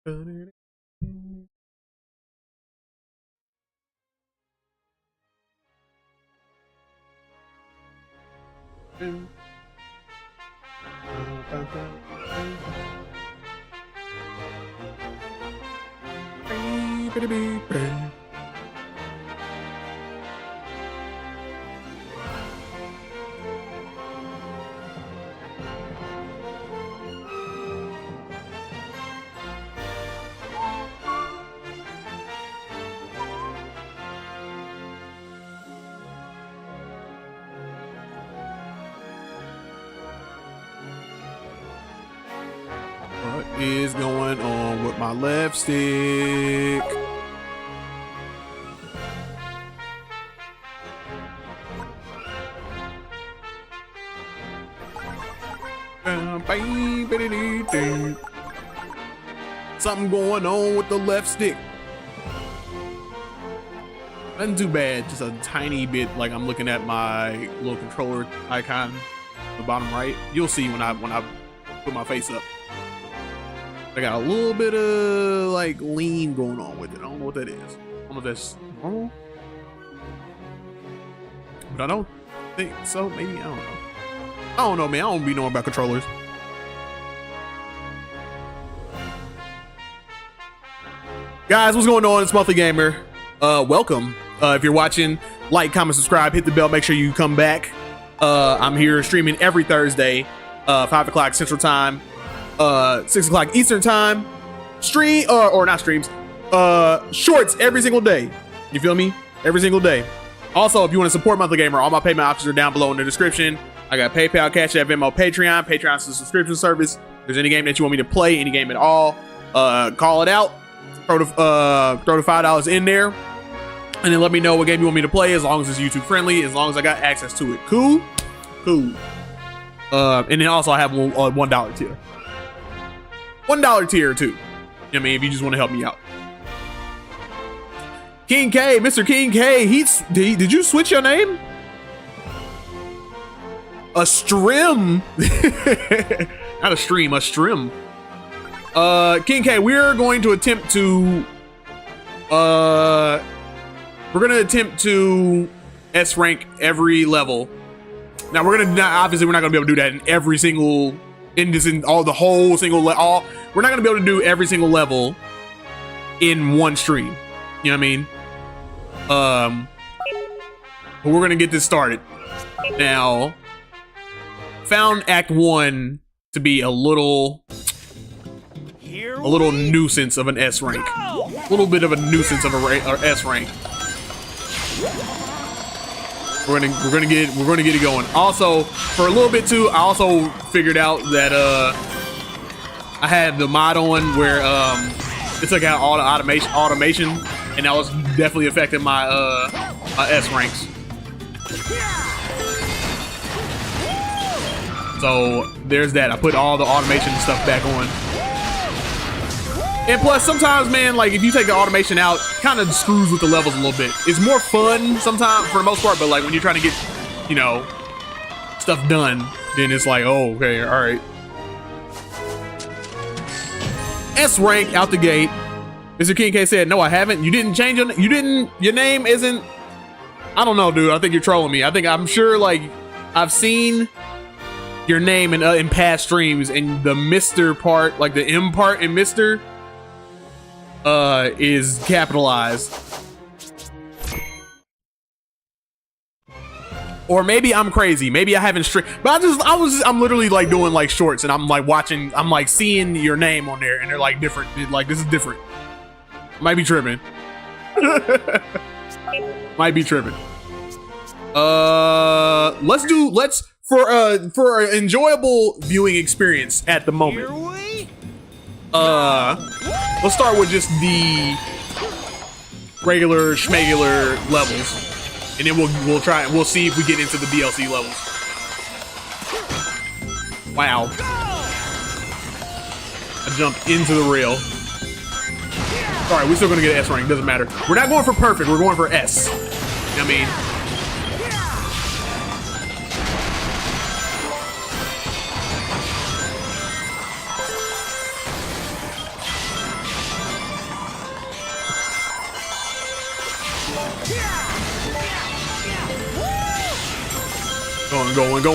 What is going on with my left stick? Something going on with the left stick. Nothing too bad, just a tiny bit. Like I'm looking at my little controller icon, the bottom right. You'll see when I put my face up. I got a little bit of like lean going on with it. I don't know what that is. I don't know if that's normal, but I don't think so. Maybe, I don't know. I don't know, man. I don't be knowing about controllers. Guys, what's going on? It's Monthly Gamer. Welcome. If you're watching, like, comment, subscribe, hit the bell. Make sure you come back. I'm here streaming every Thursday, 5 o'clock Central Time. 6 o'clock Eastern Time. Stream or not streams, shorts every single day. You feel me? Every single day. Also, if you want to support Monthly Gamer, all my payment options are down below in the description. I got PayPal, Cash App, Venmo, Patreon. Patreon's a subscription service. If there's any game that you want me to play, any game at all, call it out. Throw the $5 in there, and then let me know what game you want me to play. As long as it's YouTube friendly, as long as I got access to it. Cool. And then also I have $1 tier. $1 tier too. I mean, if you just want to help me out. King K, Mr. King K, did you switch your name? A strim. Not a stream, a strim. King K, we're going to attempt to S rank every level. Now obviously we're not gonna be able to do that in every single we're not gonna be able to do every single level in one stream. You know what I mean? But we're gonna get this started. Now, found Act 1 to be a little nuisance of an S rank. A little bit of a nuisance of a S rank. We're gonna get it going. Also, for a little bit too, I also figured out that I had the mod on where it took out all the automation, and that was definitely affecting my my S ranks. So there's that. I put all the automation stuff back on. And plus, sometimes, man, like if you take the automation out, kind of screws with the levels a little bit. It's more fun sometimes for the most part, but like when you're trying to get, you know, stuff done, then it's like, oh, okay, all right. S rank out the gate. Mr. King K said, no, I haven't. You didn't change your name isn't, I don't know, dude. I think you're trolling me. I'm sure like I've seen your name in past streams, and the Mr. part, like the M part in Mr. Is capitalized. Or maybe I'm crazy. Maybe I haven't but I'm literally like doing like shorts, and I'm like watching, I'm like seeing your name on there, and they're like different. Like this is different. Might be tripping. Might be tripping. Let's for an enjoyable viewing experience at the moment. Let's start with just the regular schmegular levels, and then we'll see if we get into the DLC levels. Wow. I jumped into the rail. Alright, we're still gonna get an S rank, doesn't matter. We're not going for perfect, we're going for S. You know what I mean? Going.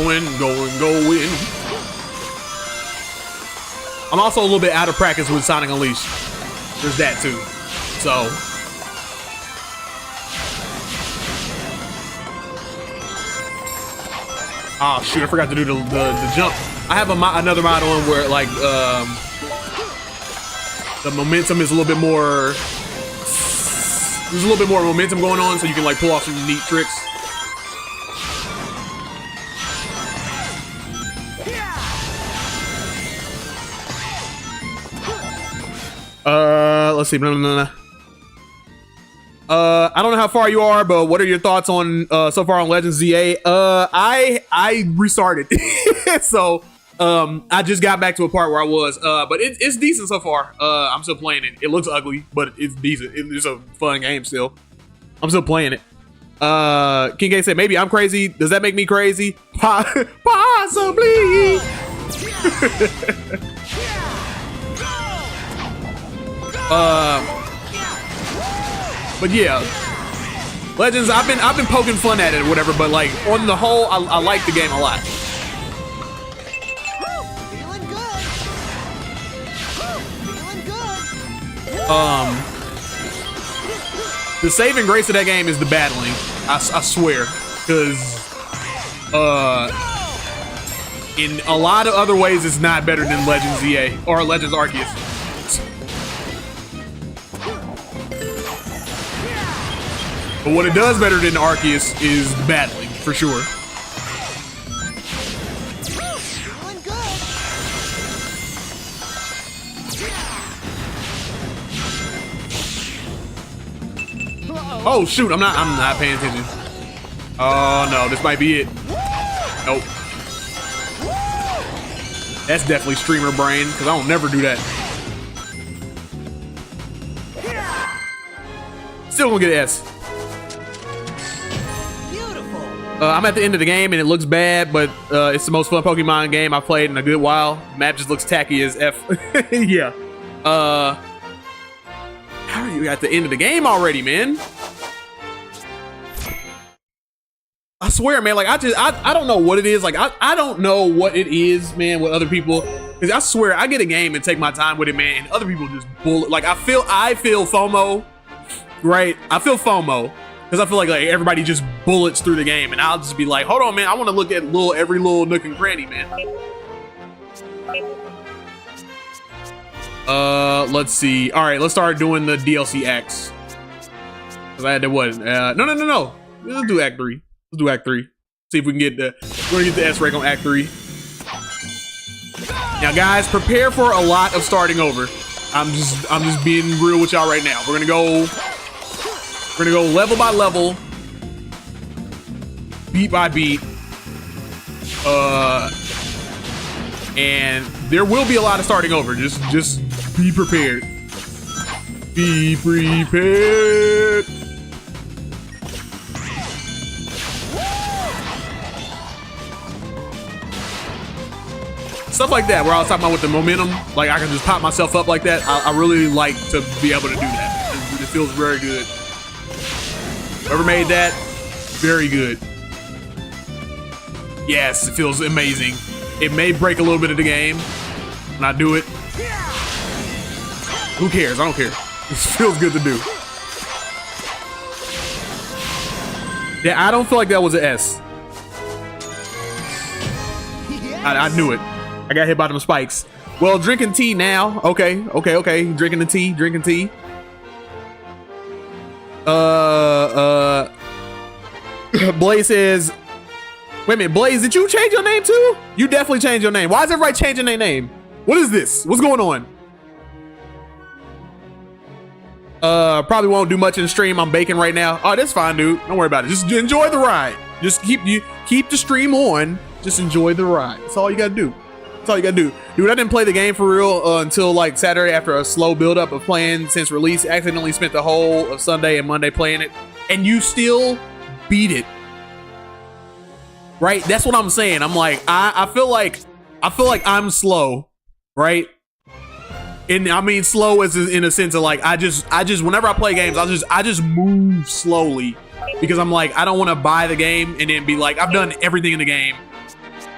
I'm also a little bit out of practice with Sonic Unleashed. There's that too. So. Oh shoot, I forgot to do the jump. I have another mod on where like the momentum is a little bit more. There's a little bit more momentum going on, so you can like pull off some neat tricks. Let's see. I don't know how far you are, but what are your thoughts on so far on Legends ZA? I restarted, so I just got back to a part where I was, but it's decent so far. I'm still playing it. It looks ugly, but it's decent. It's a fun game still. I'm still playing it. King K said maybe I'm crazy. Does that make me crazy? Possibly. But yeah, Legends. I've been poking fun at it or whatever. But like on the whole, I like the game a lot. The saving grace of that game is the battling. I swear, because in a lot of other ways, it's not better than Legends ZA or Legends Arceus. But what it does better than Arceus is battling, for sure. Oh shoot, I'm not paying attention. Oh no, this might be it. Nope. That's definitely streamer brain, because I don't never do that. Still gonna get an S. I'm at the end of the game and it looks bad, but it's the most fun Pokemon game I've played in a good while. Map just looks tacky as F. Yeah. How are you at the end of the game already, man? I swear, man, like I don't know what it is. Like I don't know what it is, man, with other people. Cause I swear I get a game and take my time with it, man, and other people just bullet. Like I feel FOMO, right? I feel FOMO. Because I feel like everybody just bullets through the game, and I'll just be like, hold on, man, I want to look at every little nook and cranny, man. Let's see. All right, let's start doing the DLC acts. Because I had to what? No. Let's do Act 3. Let's do Act 3. See if we can get we're gonna get the S rank on Act 3. Now, guys, prepare for a lot of starting over. I'm just being real with y'all right now. We're gonna go level by level, beat by beat, and there will be a lot of starting over. Just be prepared. Be prepared. Stuff like that, where I was talking about with the momentum, like I can just pop myself up like that. I really like to be able to do that. It feels very good. Whoever made that, very good. Yes, it feels amazing. It may break a little bit of the game when I do it. Who cares? I don't care. It feels good to do. Yeah, I don't feel like that was an S. I knew it. I got hit by them spikes. Well, drinking tea now. Okay. Drinking the tea, drinking tea. Blaze says, wait a minute, Blaze, did you change your name too? You definitely changed your name. Why is everybody changing their name? What is this? What's going on? Probably won't do much in the stream. I'm baking right now. Oh, that's fine, dude. Don't worry about it. Just enjoy the ride. Just keep the stream on. Just enjoy the ride. That's all you gotta do. That's all you gotta do. Dude, I didn't play the game for real until like Saturday after a slow build-up of playing since release. Accidentally spent the whole of Sunday and Monday playing it. And you still beat it. Right? That's what I'm saying. I'm like, I feel like I'm slow, right? And I mean slow as in a sense of like I just whenever I play games, I just move slowly because I'm like I don't want to buy the game and then be like I've done everything in the game.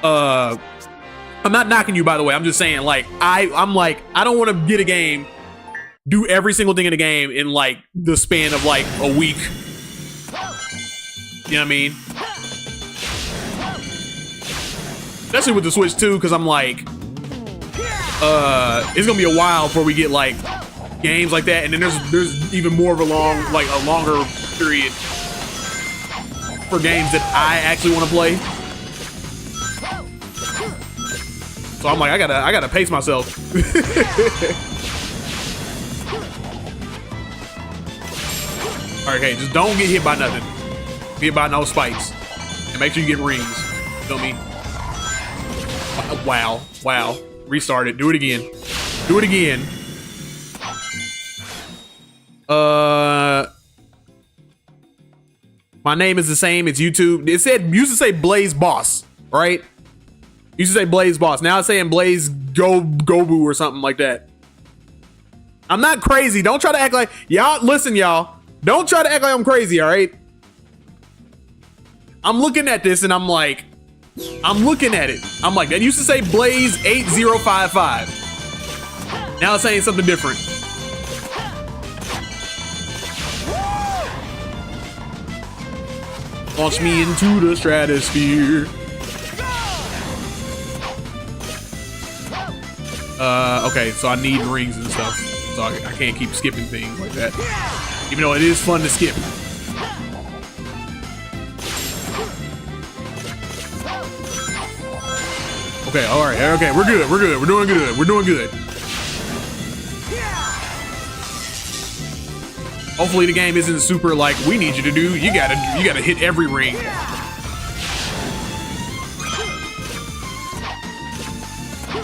I'm not knocking you, by the way. I'm just saying like I'm like I don't want to get a game, do every single thing in the game in like the span of like a week. You know what I mean? Especially with the Switch too, because I'm like it's gonna be a while before we get like games like that, and then there's even more of a longer period for games that I actually want to play. So I'm like, I gotta pace myself. Alright, hey, just don't get hit by nothing. Get hit by no spikes. And make sure you get rings. Feel me? Wow. Wow. Restart it. Do it again. Do it again. My name is the same. It's YouTube. It used to say Blaze Boss, right? Used to say Blaze Boss. Now it's saying Blaze Gobu or something like that. I'm not crazy. Don't try to act like y'all. Listen, y'all. Don't try to act like I'm crazy. All right. I'm looking at this and I'm like, I'm looking at it. I'm like, that used to say Blaze 8055. Now it's saying something different. Launch me into the stratosphere. Okay, so I need rings and stuff. So I can't keep skipping things like that. Even though it is fun to skip. Okay, alright, okay, we're good, we're doing good, we're doing good. Hopefully the game isn't super like, we need you to do, you gotta hit every ring.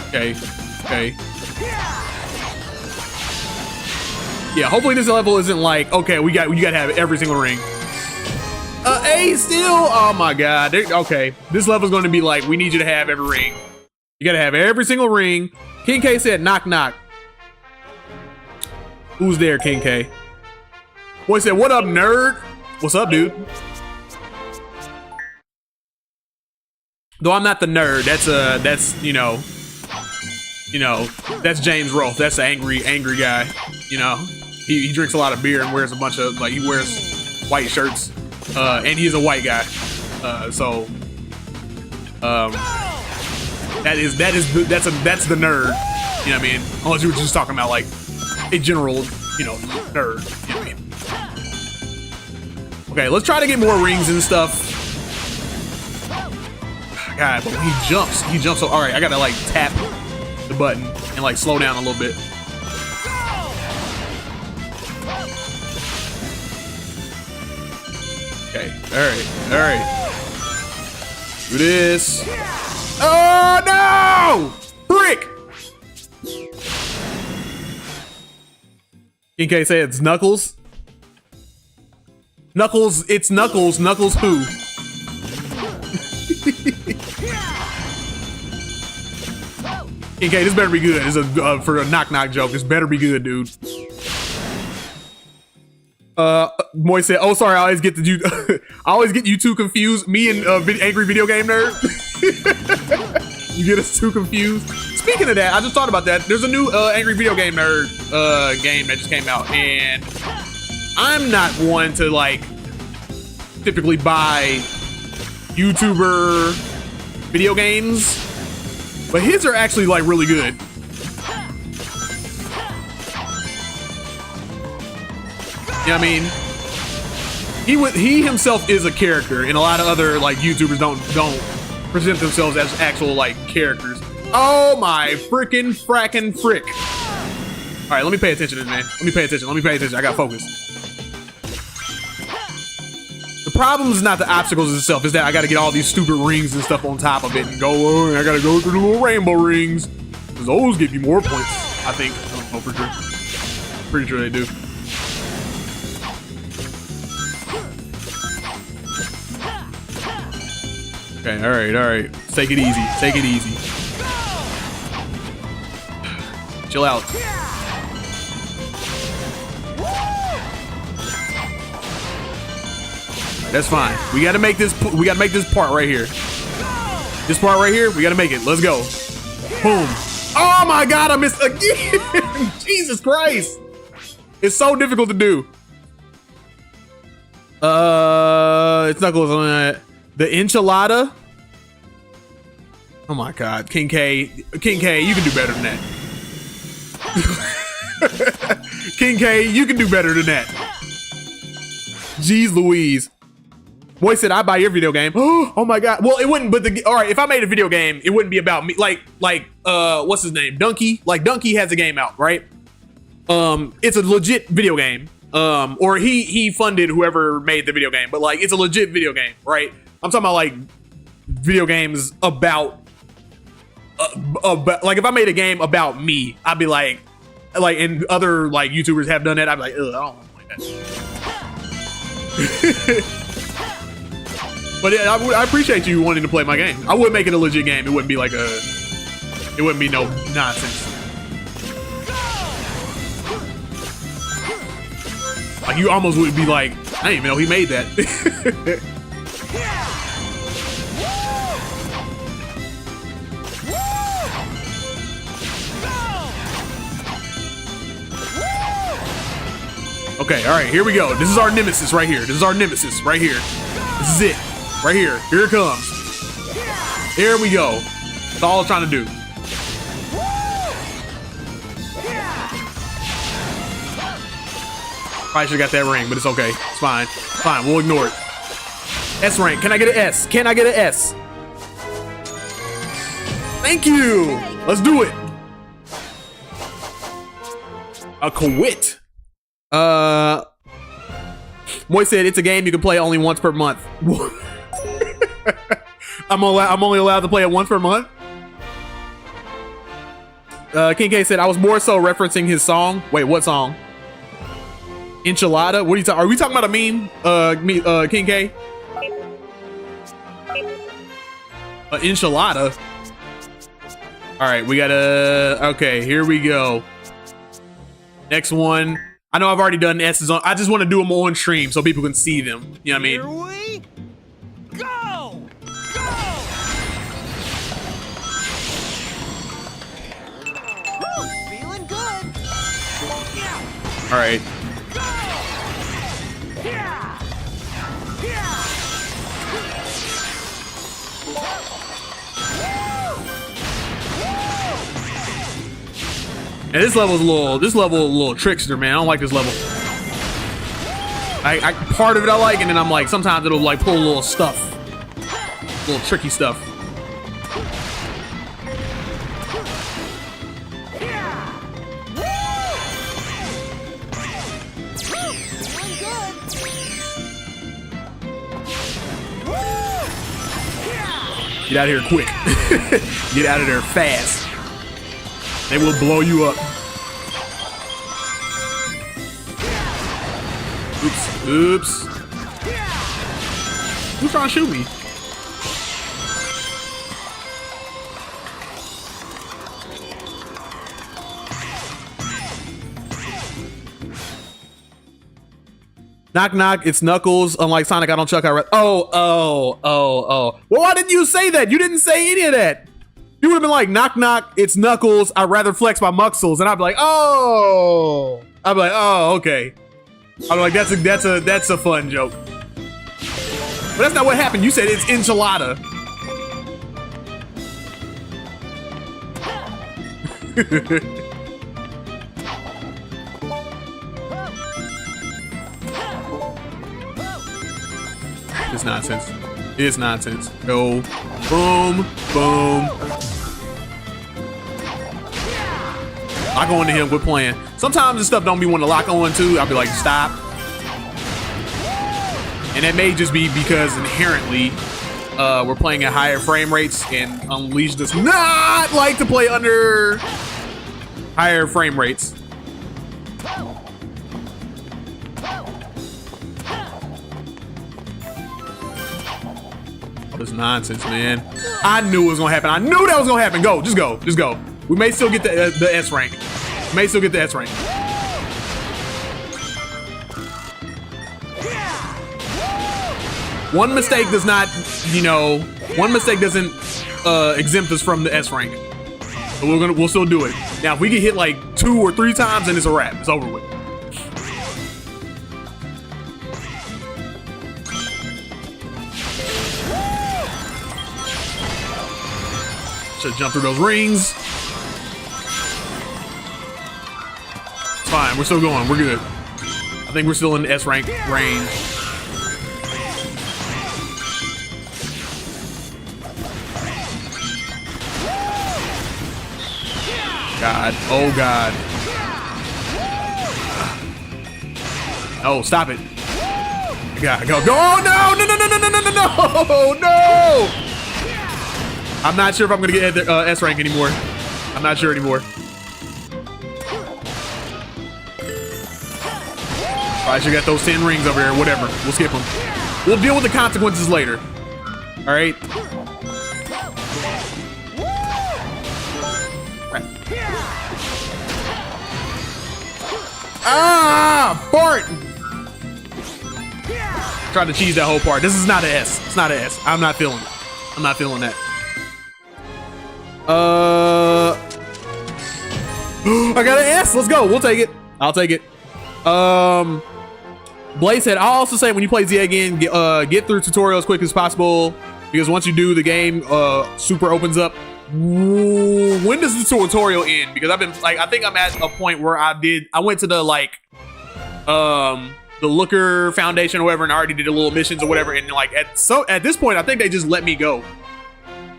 Okay, okay. Yeah, hopefully this level isn't like, okay, you gotta have every single ring. A still, oh my god, okay. This level's gonna be like, we need you to have every ring. You gotta have every single ring. King K said, knock, knock. Who's there, King K? Boy said, what up, nerd? What's up, dude? Though I'm not the nerd, that's you know, that's James Rolfe. That's the angry guy. You know, he drinks a lot of beer and wears a bunch of he wears white shirts, and he's a white guy. That's the nerd. You know what I mean? Unless you were just talking about like a general, nerd. You know what I mean? Okay, let's try to get more rings and stuff. God, but he jumps. So, all right, I gotta like tap the button and like slow down a little bit. Okay, all right. Do this. Oh no! Brick! King K said it's Knuckles. Knuckles, it's Knuckles. Knuckles who? King K, this better be good. This is for a knock joke. This better be good, dude. Moy said, "Oh, sorry, I always get you two confused. Me and angry video game nerd. You get us too confused." Speaking of that, I just thought about that. There's a new angry video game nerd game that just came out, and I'm not one to like typically buy YouTuber video games, but his are actually like really good. You know what I mean? He himself is a character, and a lot of other like YouTubers don't present themselves as actual like characters. Oh my frickin' frackin' frick! All right, let me pay attention to this, man. Let me pay attention. I got focus. The problem is not the obstacles itself; is that I got to get all these stupid rings and stuff on top of it and go. Oh, I got to go through the little rainbow rings. Because those give you more points, I think. I don't know for sure. Pretty sure they do. Okay, all right. Take it easy. Chill out. That's fine. We gotta make this. We gotta make this part right here. This part right here. We gotta make it. Let's go. Boom. Oh my God! I missed again. Jesus Christ! It's so difficult to do. It's Knuckles on that. The enchilada. Oh my God, King K, you can do better than that. King K, you can do better than that. Jeez Louise. Boy said, I buy your video game. Oh my God. Well, it wouldn't, but all right, if I made a video game, it wouldn't be about me. Like, what's his name? Donkey. Like, Donkey has a game out, right? It's a legit video game. Or he funded whoever made the video game, but like, it's a legit video game, right? I'm talking about like video games about like if I made a game about me, I'd be like, and other like YouTubers have done that, I'd be like, ugh, I don't want to play that. But yeah, I appreciate you wanting to play my game. I would make it a legit game. It wouldn't be like it wouldn't be no nonsense. Like you almost would be like, I didn't even know he made that. Okay, all right, here we go. This is our nemesis right here. This is our nemesis right here. This is it. Right here. Here it comes. Here we go. That's all I'm trying to do. Probably should have got that ring, but it's okay. It's fine. It's fine. We'll ignore it. S rank. Can I get an S? Can I get an S? Thank you. Let's do it. A quit. Moy said it's a game you can play only once per month. I'm only allowed to play it once per month. King K said I was more so referencing his song. Wait, what song? Enchilada? What are you talking? Are we talking about a meme? King K? Enchilada. All right, we gotta. Okay, here we go. Next one. I know I've already done S's on. I just want to do them on stream so people can see them. You know what I mean? Here we go! Woo, feeling good. All right. And this level's a little trickster, man. I don't like this level. I part of it I like, and then I'm like, sometimes it'll like pull a little stuff, little tricky stuff. Get out of here quick. Get out of there fast. They will blow you up. Oops. Oops. Who's trying to shoot me? Knock knock, it's Knuckles. Unlike Sonic, I don't chuck. Oh. Well, why didn't you say that? You didn't say any of that. You would have been like, knock knock, it's Knuckles. I'd rather flex my muscles, and I'd be like, oh. I'd be like, oh, okay. I'd be like, that's a fun joke. But that's not what happened. You said it's enchilada. It's nonsense. It's nonsense. Go. Boom. Boom. Lock on to him. We're playing. Sometimes this stuff don't be wanting to lock on to. I'll be like, stop. And that may just be because inherently we're playing at higher frame rates, and Unleash does not like to play under higher frame rates. All this nonsense, man. I knew it was gonna happen. I knew that was gonna happen. Go, just go, just go. We may still get the S rank. May still get the S rank. One mistake does not, you know, one mistake doesn't exempt us from the S rank. So we'll still do it. Now, if we get hit like 2 or 3 times, then it's a wrap. It's over with. Should jump through those rings. It's fine. We're still going. We're good. I think we're still in the S rank range. God. Oh, God. Oh, stop it. God, go. Oh, no. No, no, no, no, no, no, no, no. No. I'm not sure if I'm going to get S rank anymore. I'm not sure anymore. Probably should got those 10 rings over here. Whatever. We'll skip them. We'll deal with the consequences later. All right. Ah, fart! Tried to cheese that whole part. This is not an S. It's not an S. I'm not feeling it. I'm not feeling that. I got an S. Let's go. We'll take it. I'll take it. Blaze said, I'll also say when you play Z again, get through tutorial as quick as possible, because once you do, the game super opens up. When does the tutorial end? Because I've been like, I think I'm at a point where I went to the like the Looker Foundation or whatever, and I already did a little missions or whatever, and like at this point I think they just let me go,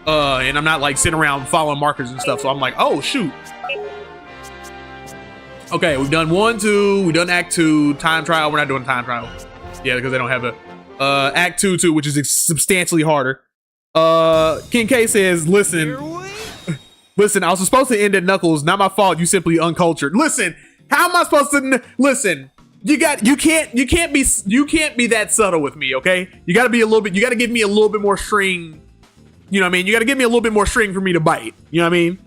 and I'm not like sitting around following markers and stuff. So I'm like, oh shoot. Okay, we've done 1, 2, we've done Act 2, time trial. We're not doing time trial, yeah, because they don't have a Act 2, which is substantially harder. King K says, listen, I was supposed to end at Knuckles. Not my fault. You simply uncultured. Listen, how am I supposed to listen? You can't be that subtle with me, okay? You gotta be a little bit, you gotta give me a little bit more string. You know what I mean? You gotta give me a little bit more string for me to bite. You know what I mean?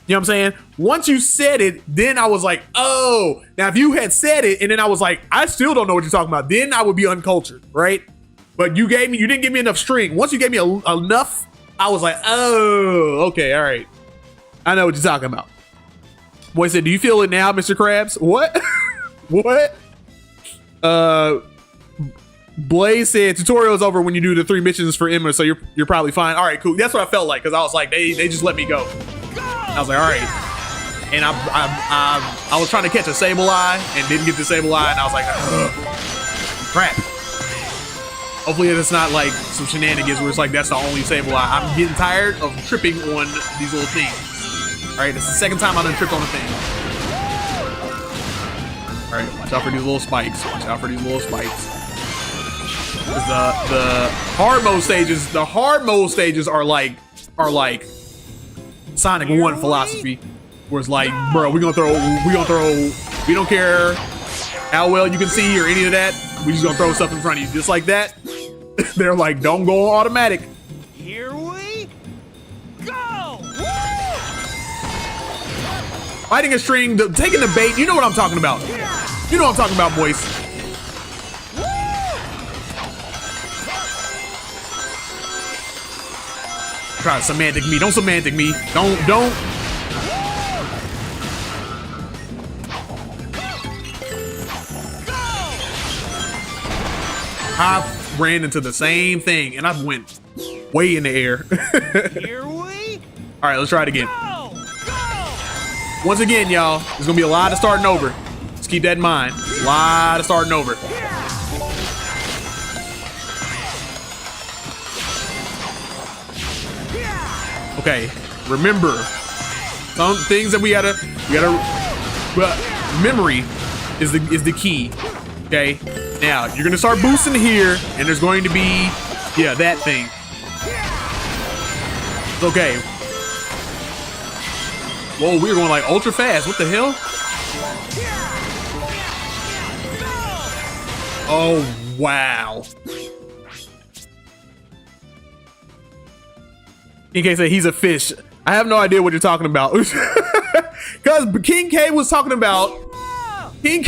You know what I'm saying? Once you said it, then I was like, oh. Now, if you had said it, and then I was like, I still don't know what you're talking about, then I would be uncultured, right? But you didn't give me enough string. Once you gave me enough, I was like, oh, okay, all right. I know what you're talking about. Boy said, do you feel it now, Mr. Krabs? What? What? Blaze said, tutorial is over when you do the 3 missions for Emma, so you're probably fine. All right, cool. That's what I felt like, because I was like, they just let me go. I was like, all right. And I was trying to catch a Sableye and didn't get the Sableye, and I was like, ugh, crap. Hopefully it's not like some shenanigans where it's like that's the only Sableye. I'm getting tired of tripping on these little things. All right, it's the second time I done tripped on a thing. All right, watch out for these little spikes. Watch out for these little spikes. The hard mode stages are like Sonic 1 philosophy, where it's like, bro, we don't care how well you can see or any of that. We just gonna throw stuff in front of you just like that. They're like, don't go on automatic. Here we go. Fighting a string, taking the bait. You know what I'm talking about. You know what I'm talking about, boys. Try to semantic me. Don't semantic me. Don't. I ran into the same thing and I went way in the air. Here we All right, let's try it again. go. Once again, y'all, there's gonna be a lot of starting over. Just keep that in mind. A lot of starting over. Okay, remember some things that we gotta. But memory is the key. Okay, now you're gonna start boosting here, and there's going to be, yeah, that thing. Okay. Whoa, we were going like ultra fast. What the hell? Oh wow. King K said he's a fish. I have no idea what you're talking about. Because King K was talking about, he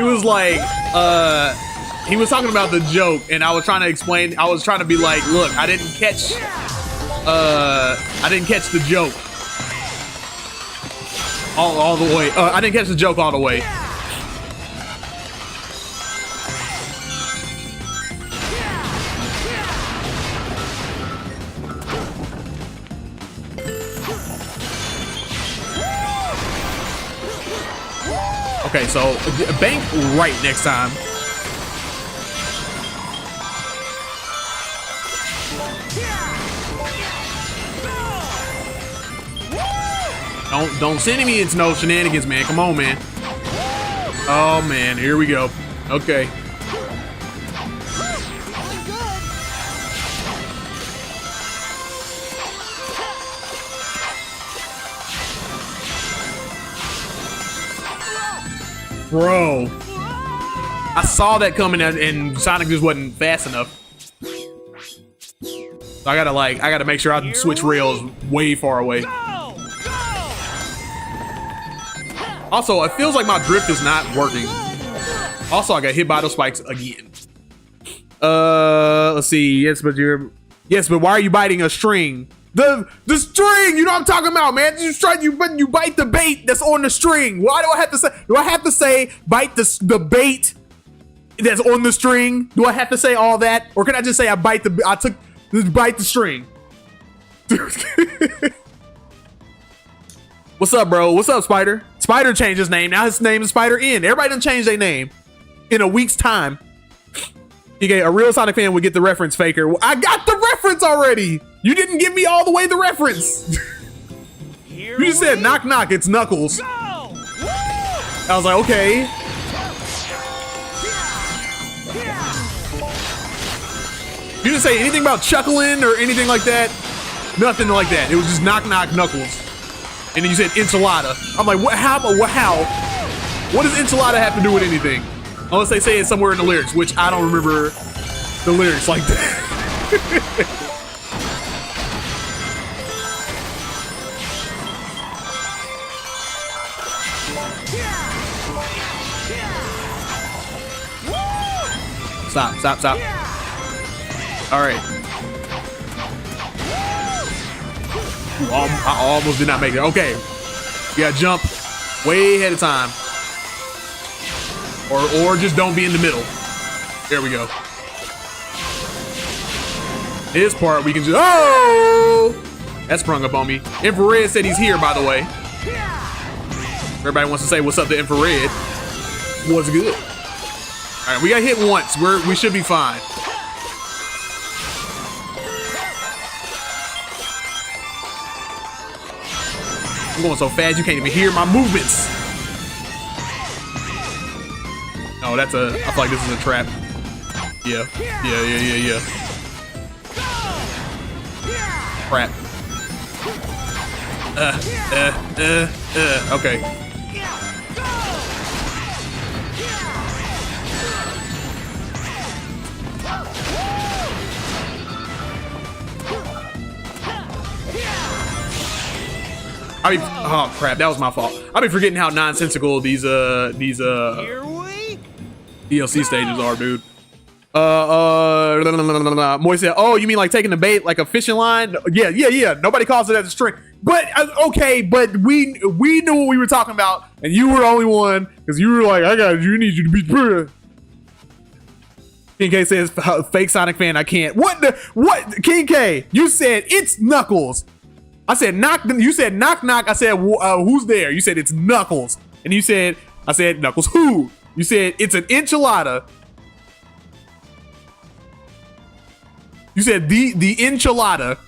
was like, He was talking about the joke, and I was trying to explain. I was trying to be like, look, I didn't catch the joke all the way. I didn't catch the joke all the way. Okay, so bank right next time. Don't send me into no shenanigans, man. Come on, man. Oh man, here we go. Okay. Bro, I saw that coming and Sonic just wasn't fast enough. So I gotta make sure I switch rails way far away. Also, it feels like my drift is not working. Also, I got hit by those spikes again. Let's see. Yes, but why are you biting a string? The string, you know what I'm talking about, man. You bite the bait that's on the string. Why do I have to say bite the bait that's on the string? Do I have to say all that, or can I just say I bite the string? What's up, bro? What's up, Spider? Spider changed his name. Now his name is Spider N. Everybody done changed their name in a week's time. Okay, a real Sonic fan would get the reference, Faker. I got the reference already. You didn't give me all the way the reference. You just said knock knock, it's Knuckles. I was like, okay. You didn't say anything about chuckling or anything like that. Nothing like that. It was just knock knock Knuckles. And then you said enchilada. I'm like, what? How? What does enchilada have to do with anything? Unless they say it somewhere in the lyrics, which I don't remember the lyrics like that. Stop. All right. I almost did not make it. Okay. You gotta jump way ahead of time. Or just don't be in the middle. There we go. This part we can just, oh! That sprung up on me. Infrared said he's here, by the way. Everybody wants to say what's up to Infrared. What's good? All right, we got hit once. We should be fine. I'm going so fast you can't even hear my movements. Oh, I feel like this is a trap. Yeah. Crap. Okay. Oh crap, that was my fault. I've been forgetting how nonsensical these DLC stages are, dude. Moy said, oh, you mean like taking the bait like a fishing line? Yeah. Nobody calls it as a string. But okay, but we knew what we were talking about, and you were the only one because you were like, you need you to be pure. King K says, fake Sonic fan, I can't. What? King K, you said it's Knuckles. I said knock. You said knock knock. I said who's there? You said it's Knuckles, and I said Knuckles who? You said it's an enchilada. You said the enchilada.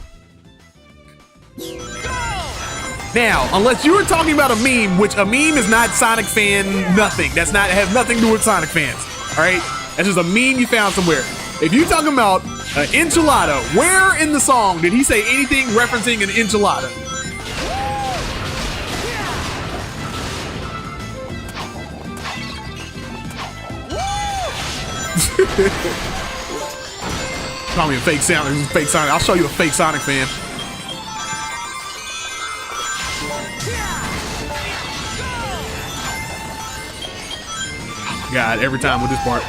Now, unless you were talking about a meme, which a meme is not Sonic fan nothing. It has nothing to do with Sonic fans. All right, that's just a meme you found somewhere. If you're talking about an enchilada, where in the song did he say anything referencing an enchilada? Call me a fake Sonic. This is fake Sonic. I'll show you a fake Sonic fan. Oh my God, every time with this part.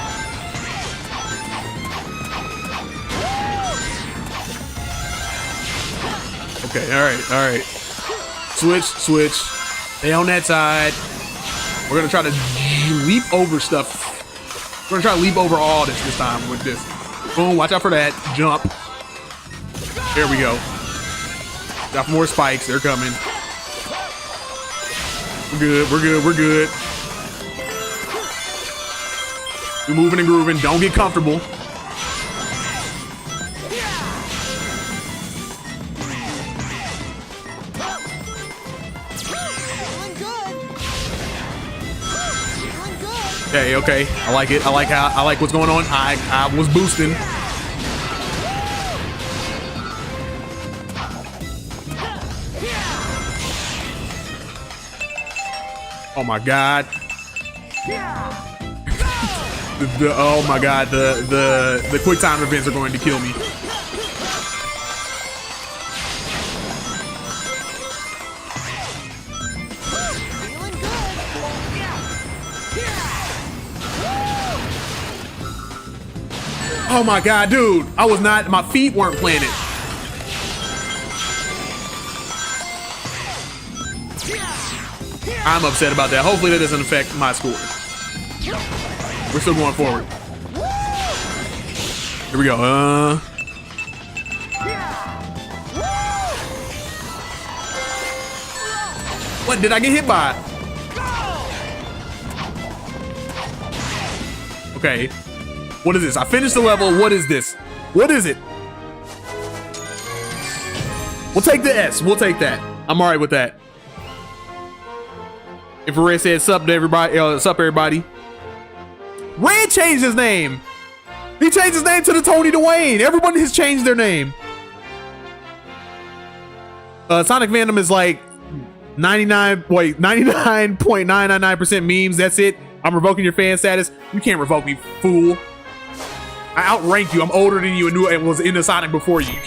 Okay, all right. Switch. Stay on that side. We're gonna try to leap over stuff. We're gonna try to leap over all this time with this. Boom, watch out for that. Jump. There we go. Got more spikes, they're coming. We're good. We're moving and grooving, don't get comfortable. Okay. I like it. I like what's going on. I was boosting. Oh my god. Oh my god, the quick time events are going to kill me. Oh my god, dude. My feet weren't planted. I'm upset about that. Hopefully that doesn't affect my score. We're still going forward. Here we go. What did I get hit by? Okay. What is this? I finished the level. What is this? What is it? We'll take the S. We'll take that. I'm all right with that. Infrared said sup to everybody. Sup everybody. Red changed his name. He changed his name to the Tony Dwayne. Everyone has changed their name. Sonic Fandom is like 99.999% memes. That's it. I'm revoking your fan status. You can't revoke me, fool. I outrank you. I'm older than you and was in the Sonic before you. You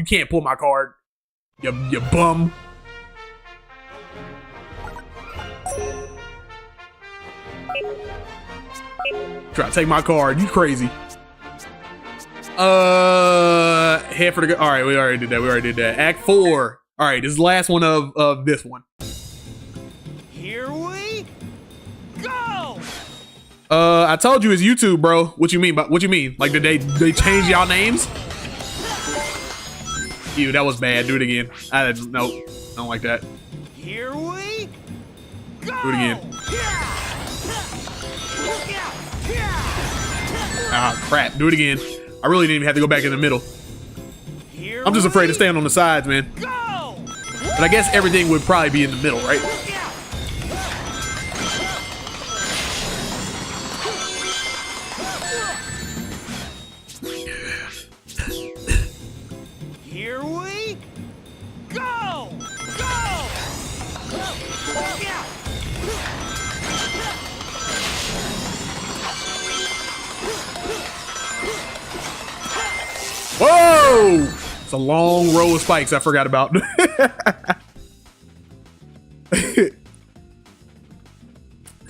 can't pull my card. You bum. Try to take my card. You crazy. Head for the. All right, we already did that. Act 4. All right, this is the last one of this one. Here we go. I told you it's YouTube, bro. What you mean? What you mean? Like, did they change y'all names? Ew, that was bad. Do it again. Nope. I don't like that. Here we go. Do it again. Ah, crap. Do it again. I really didn't even have to go back in the middle. I'm just afraid to stand on the sides, man. But I guess everything would probably be in the middle, right? Here we go. Whoa! It's a long row of spikes I forgot about. It's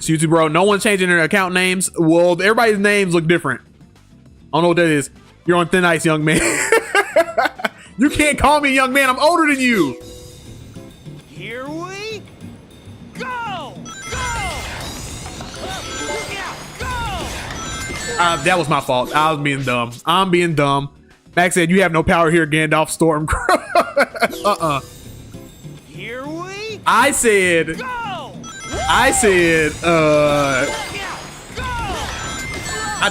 YouTube, bro. No one's changing their account names. Well, everybody's names look different. I don't know what that is. You're on thin ice, young man. You can't call me young man. I'm older than you. Here we go. That was my fault. I was being dumb. I'm being dumb. Max said, you have no power here, Gandalf Storm. Here we I said, go. I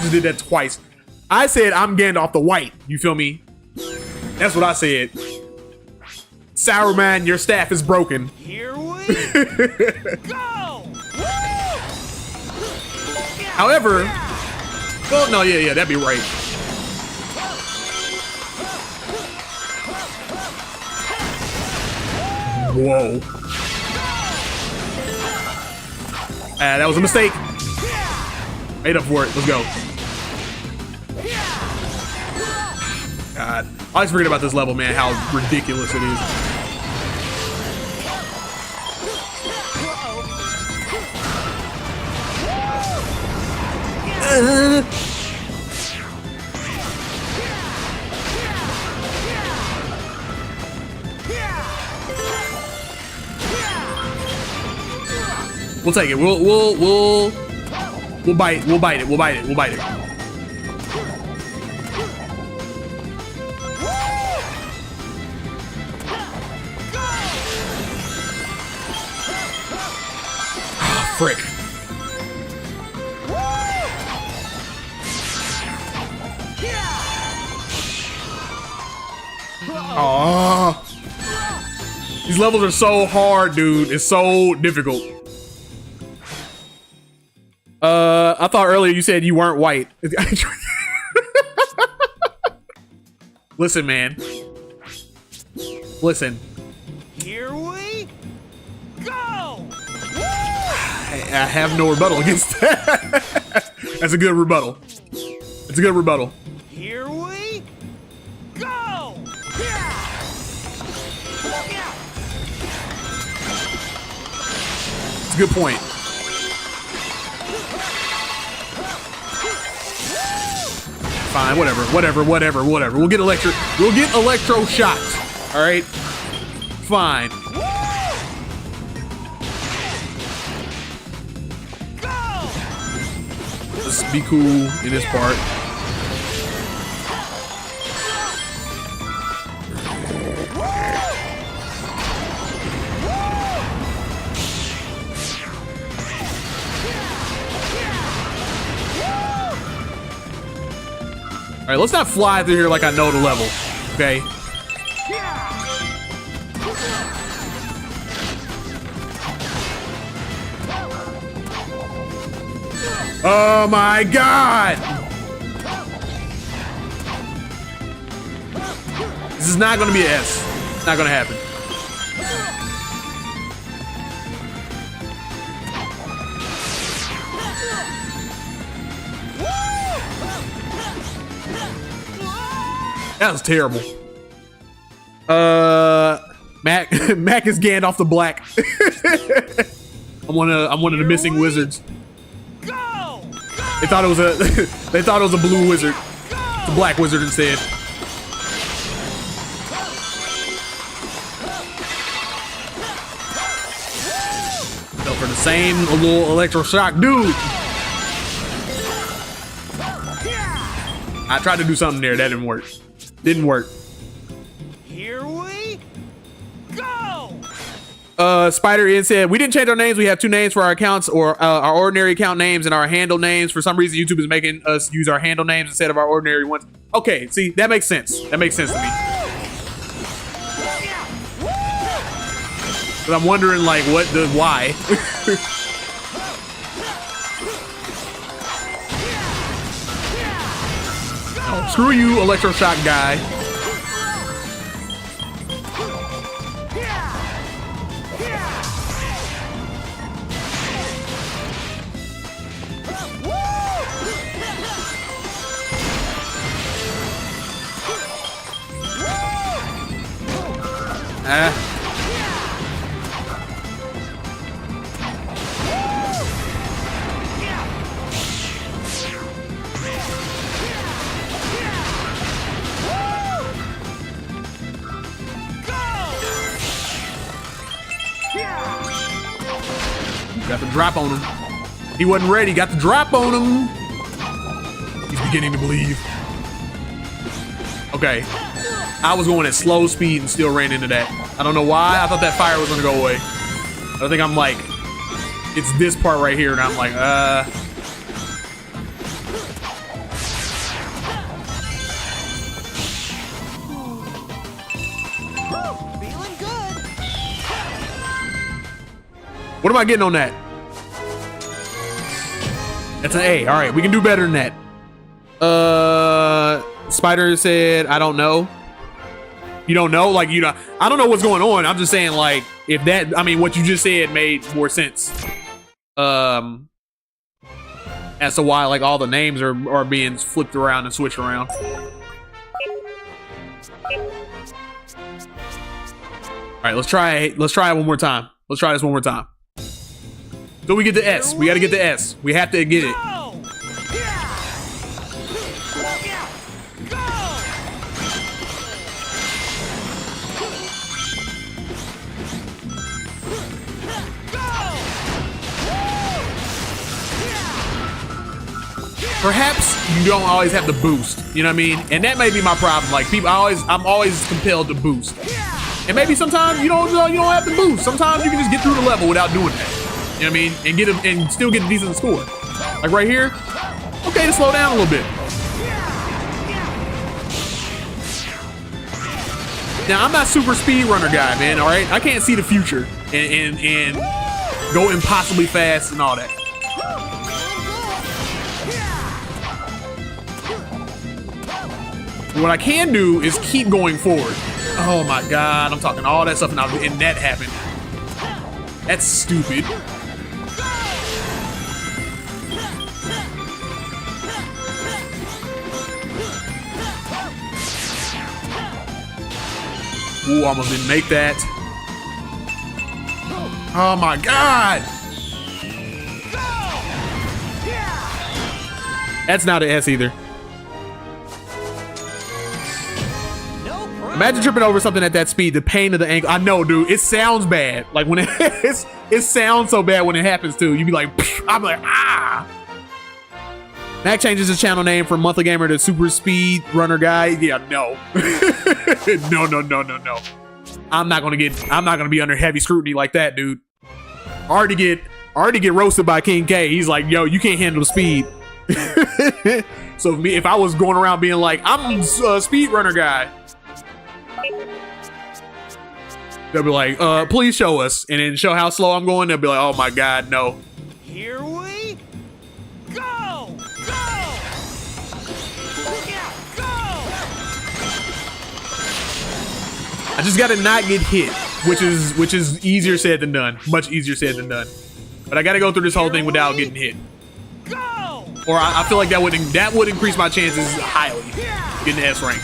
just did that twice. I said, I'm Gandalf the White. You feel me? That's what I said. Sauron, your staff is broken. Here we go. However, well, no, yeah, that'd be right. Whoa. That was a mistake. Made up for it. Let's go. God. I always forget about this level, man, how ridiculous it is. We'll take it. We'll bite. We'll bite it. We'll bite it. We'll bite it. Frick. Oh, these levels are so hard, dude. It's so difficult. I thought earlier you said you weren't white. Listen, man. Listen. Here we go. I have no rebuttal against that. That's a good rebuttal. It's a good rebuttal. Here we go. It's a good point. Fine, whatever. We'll get electro shocked. All right. Fine. Let's be cool in this part. All right, let's not fly through here like I know the level, okay? Oh my God! This is not gonna be an S. It's not gonna happen. That was terrible. Mac is Gandalf the Black. I'm one of the missing wizards. They thought it was a blue wizard. It's a black wizard instead. Go for the same little electroshock, dude. I tried to do something there that didn't work. Didn't work. Here we go. Spider Inn said, we didn't change our names. We have two names for our accounts, or our ordinary account names and our handle names. For some reason, YouTube is making us use our handle names instead of our ordinary ones. Okay, see, that makes sense. That makes sense to me. But I'm wondering, like, why? Oh, screw you, electroshock guy. Got the drop on him. He wasn't ready. Got the drop on him. He's beginning to believe. Okay. I was going at slow speed and still ran into that. I don't know why. I thought that fire was going to go away. I think I'm like, it's this part right here, and I'm like, Feeling good. What am I getting on that? That's an A. All right, we can do better than that. Spider said, I don't know. You don't know? Like, you know, I don't know what's going on. I'm just saying, like, if that, I mean, what you just said made more sense. As to why, like, all the names are being flipped around and switched around. All right, let's try it one more time. Let's try this one more time. So we get the S. We got to get the S. We have to get it. perhaps you don't always have to boost. You know what I mean? And that may be my problem. Like I'm always compelled to boost. And maybe sometimes you don't have to boost. Sometimes you can just get through the level without doing that. You know what I mean? And and still get a decent score. Like right here, okay to slow down a little bit. Now I'm not super speed runner guy, man. All right, I can't see the future and go impossibly fast and all that. What I can do is keep going forward. Oh my God, I'm talking all that stuff now, and that happened. That's stupid. Ooh, almost didn't make that. Oh my God. That's not an S either. Imagine tripping over something at that speed, the pain of the ankle. I know, dude, it sounds bad. Like when it sounds so bad when it happens too. You be like, I'm like, ah. Mac changes his channel name from Monthly Gamer to Super Speed Runner Guy. Yeah, no. No. I'm not gonna be under heavy scrutiny like that, dude. Already get roasted by King K. He's like, yo, you can't handle the speed. So if I was going around being like, I'm a speed runner guy, they'll be like, please show us, and then show how slow I'm going. They'll be like, oh my God, no. Here we go! I just gotta not get hit, which is easier said than done. Much easier said than done. But I gotta go through this whole thing without getting hit. Go! Or I feel like that would increase my chances highly getting the S rank.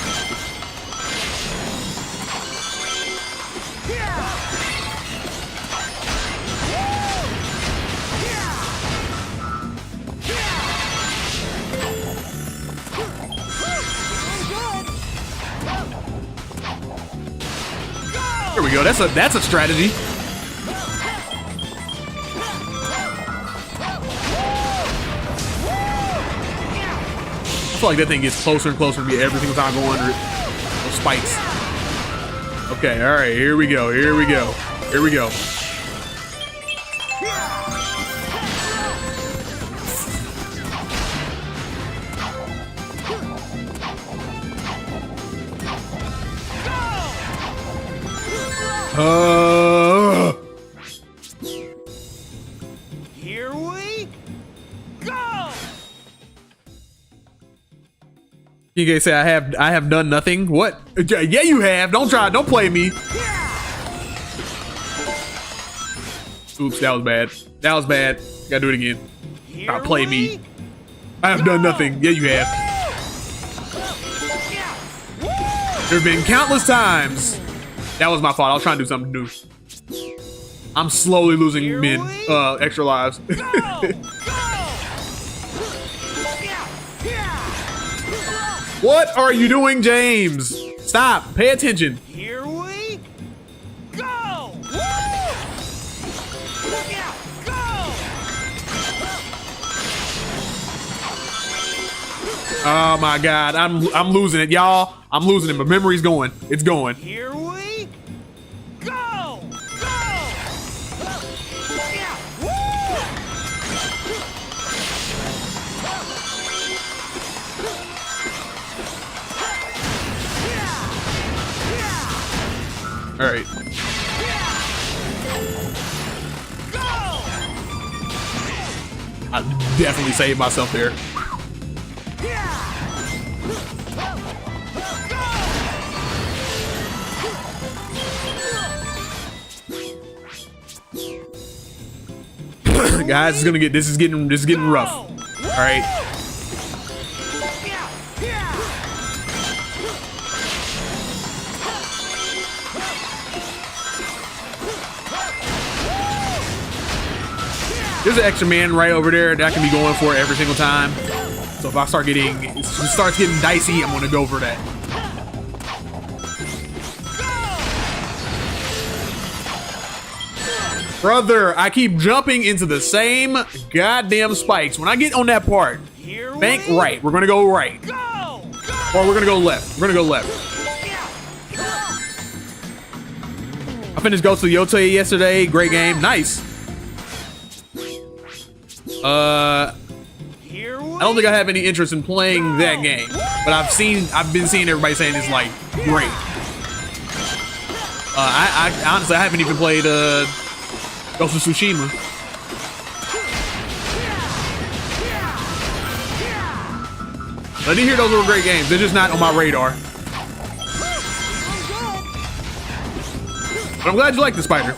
There we go. That's a strategy. I feel like that thing gets closer and closer to me every single time I go under it. Those spikes. Okay, all right, here we go. Here we go. Here we go. Here we go! You guys say I have done nothing? What? Yeah, you have. Don't play me. Oops, that was bad. That was bad. Gotta do it again. Not play me. I have done nothing. Yeah, you have. There have been countless times. That was my fault. I was trying to do something new. I'm slowly losing extra lives. What are you doing, James? Stop. Pay attention. Here we go! Oh my God, I'm losing it, y'all. I'm losing it. My memory's going. It's going. Here we go! All right. I definitely saved myself there. Guys, this is getting rough. All right. There's an extra man right over there that I can be going for every single time. So if I start getting, it starts getting dicey, I'm gonna go for that. Brother, I keep jumping into the same goddamn spikes. When I get on that part, Here bank we right. We're gonna go right. go. Or we're gonna go left. We're gonna go left. I finished Ghost of Yotei yesterday. Great game. Nice. Here I don't think I have any interest in playing that game, but I've been seeing everybody saying it's like great. I honestly I haven't even played Ghost of Tsushima. I did hear those were great games. They're just not on my radar. But I'm glad you like the spider.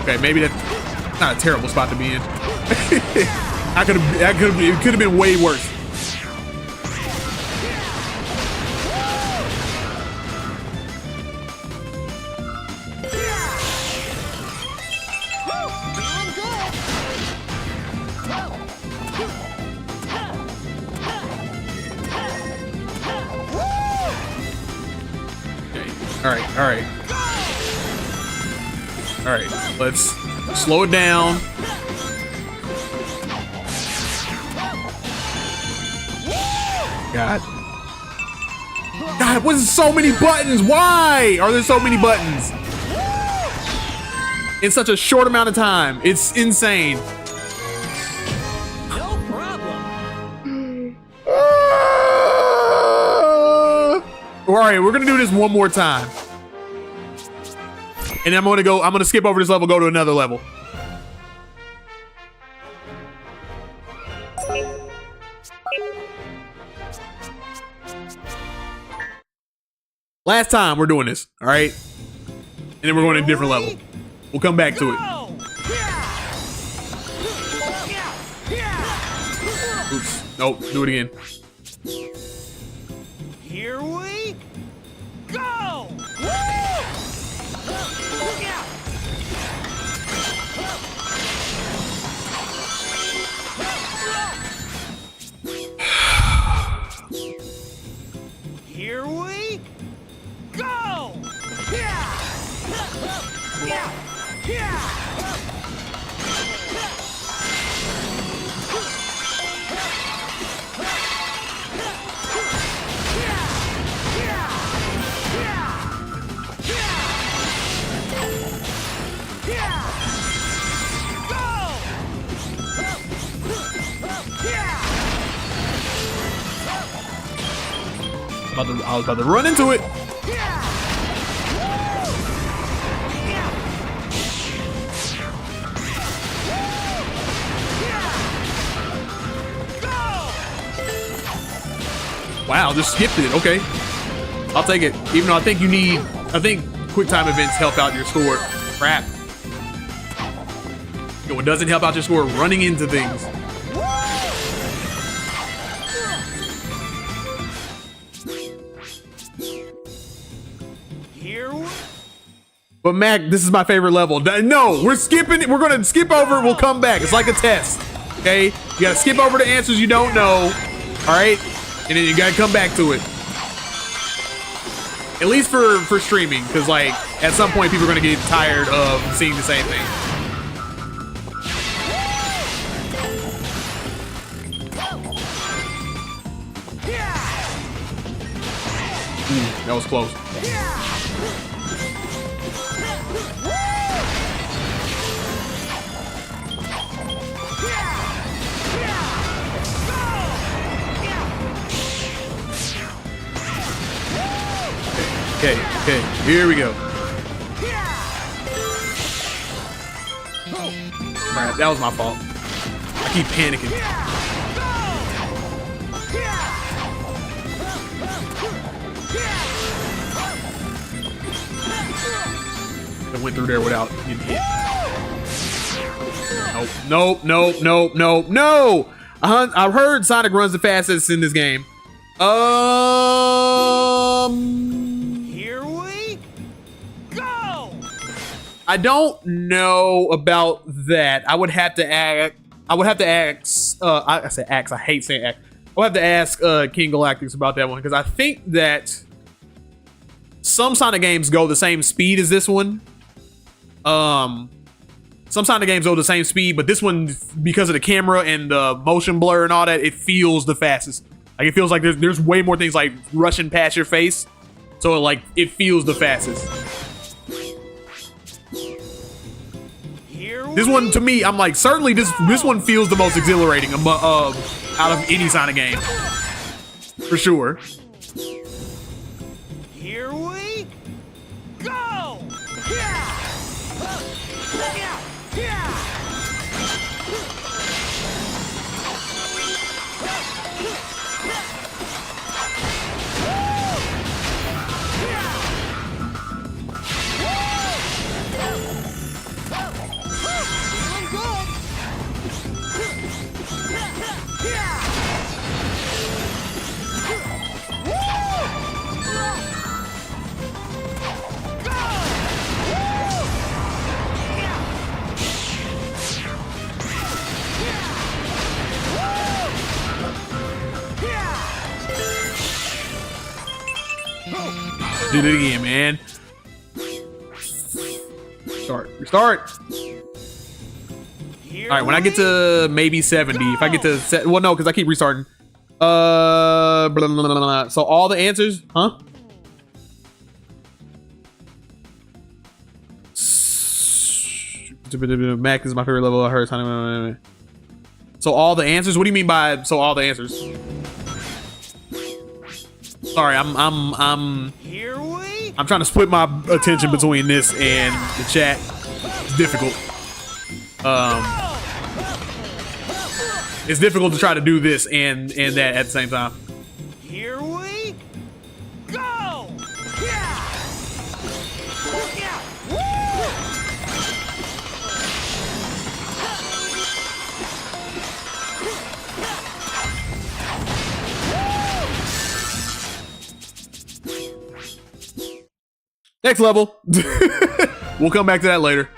Okay, maybe that's not a terrible spot to be in. It could have been way worse. All right, let's slow it down. God, what's so many buttons? Why are there so many buttons in such a short amount of time? It's insane. No problem. All right, we're gonna do this one more time. And I'm gonna skip over this level, go to another level. Last time we're doing this, all right? And then we're going to a different level. We'll come back to it. Oops, nope, do it again. Here we go. Here we go! I was about to run into it. Wow, just skipped it. Okay, I'll take it. Even though I think quick time events help out your score. Crap. You know what doesn't help out your score? Running into things. But Mac, this is my favorite level. No, we're skipping it. We're gonna skip over it. We'll come back. It's like a test. Okay? You gotta skip over the answers you don't know. Alright? And then you gotta come back to it. At least for streaming, because like at some point people are gonna get tired of seeing the same thing. Ooh, that was close. Okay, here we go. Alright, that was my fault. I keep panicking. I went through there without getting hit. Nope. I've heard Sonic runs the fastest in this game. Here we go. I don't know about that. I would have to ask. I say ask. I hate saying ask. I'll have to ask King Galactics about that one because I think that some Sonic games go the same speed as this one. Some Sonic games go the same speed, but this one, because of the camera and the motion blur and all that, it feels the fastest. Like it feels like there's way more things like rushing past your face, so like it feels the fastest. This one, to me, I'm like, certainly this one feels the most exhilarating out of any Sonic game, for sure. Here we go! Did it again, man. Restart. All right, when I get to maybe 70, if I get to well, no, because I keep restarting. Blah, blah, blah, blah. So all the answers, huh? Mac is my favorite level. I heard. So all the answers. What do you mean by so all the answers? Sorry, I'm trying to split my attention between this and the chat. It's difficult. It's difficult to try to do this and that at the same time. Here we go! Next level. We'll come back to that later.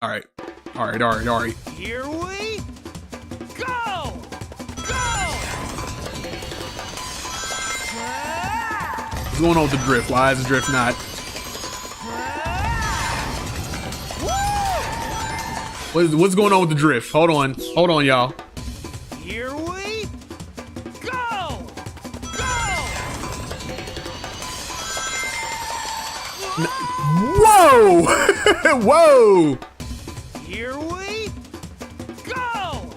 All right. Here we go! What's going on with the drift? Why is the drift not? What's going on with the drift? Hold on, y'all. Here we go! Whoa! Whoa! Here we go!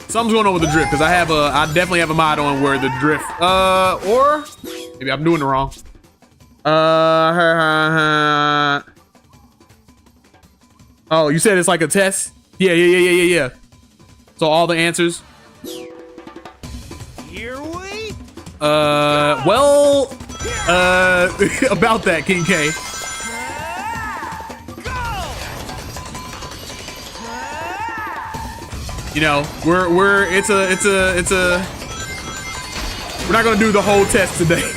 Something's going on with the drift because I definitely have a mod on where the drift, or maybe I'm doing it wrong. Oh, you said it's like a test? Yeah. So all the answers. Here we well, about that, King K. You know, it's a we're not gonna do the whole test today.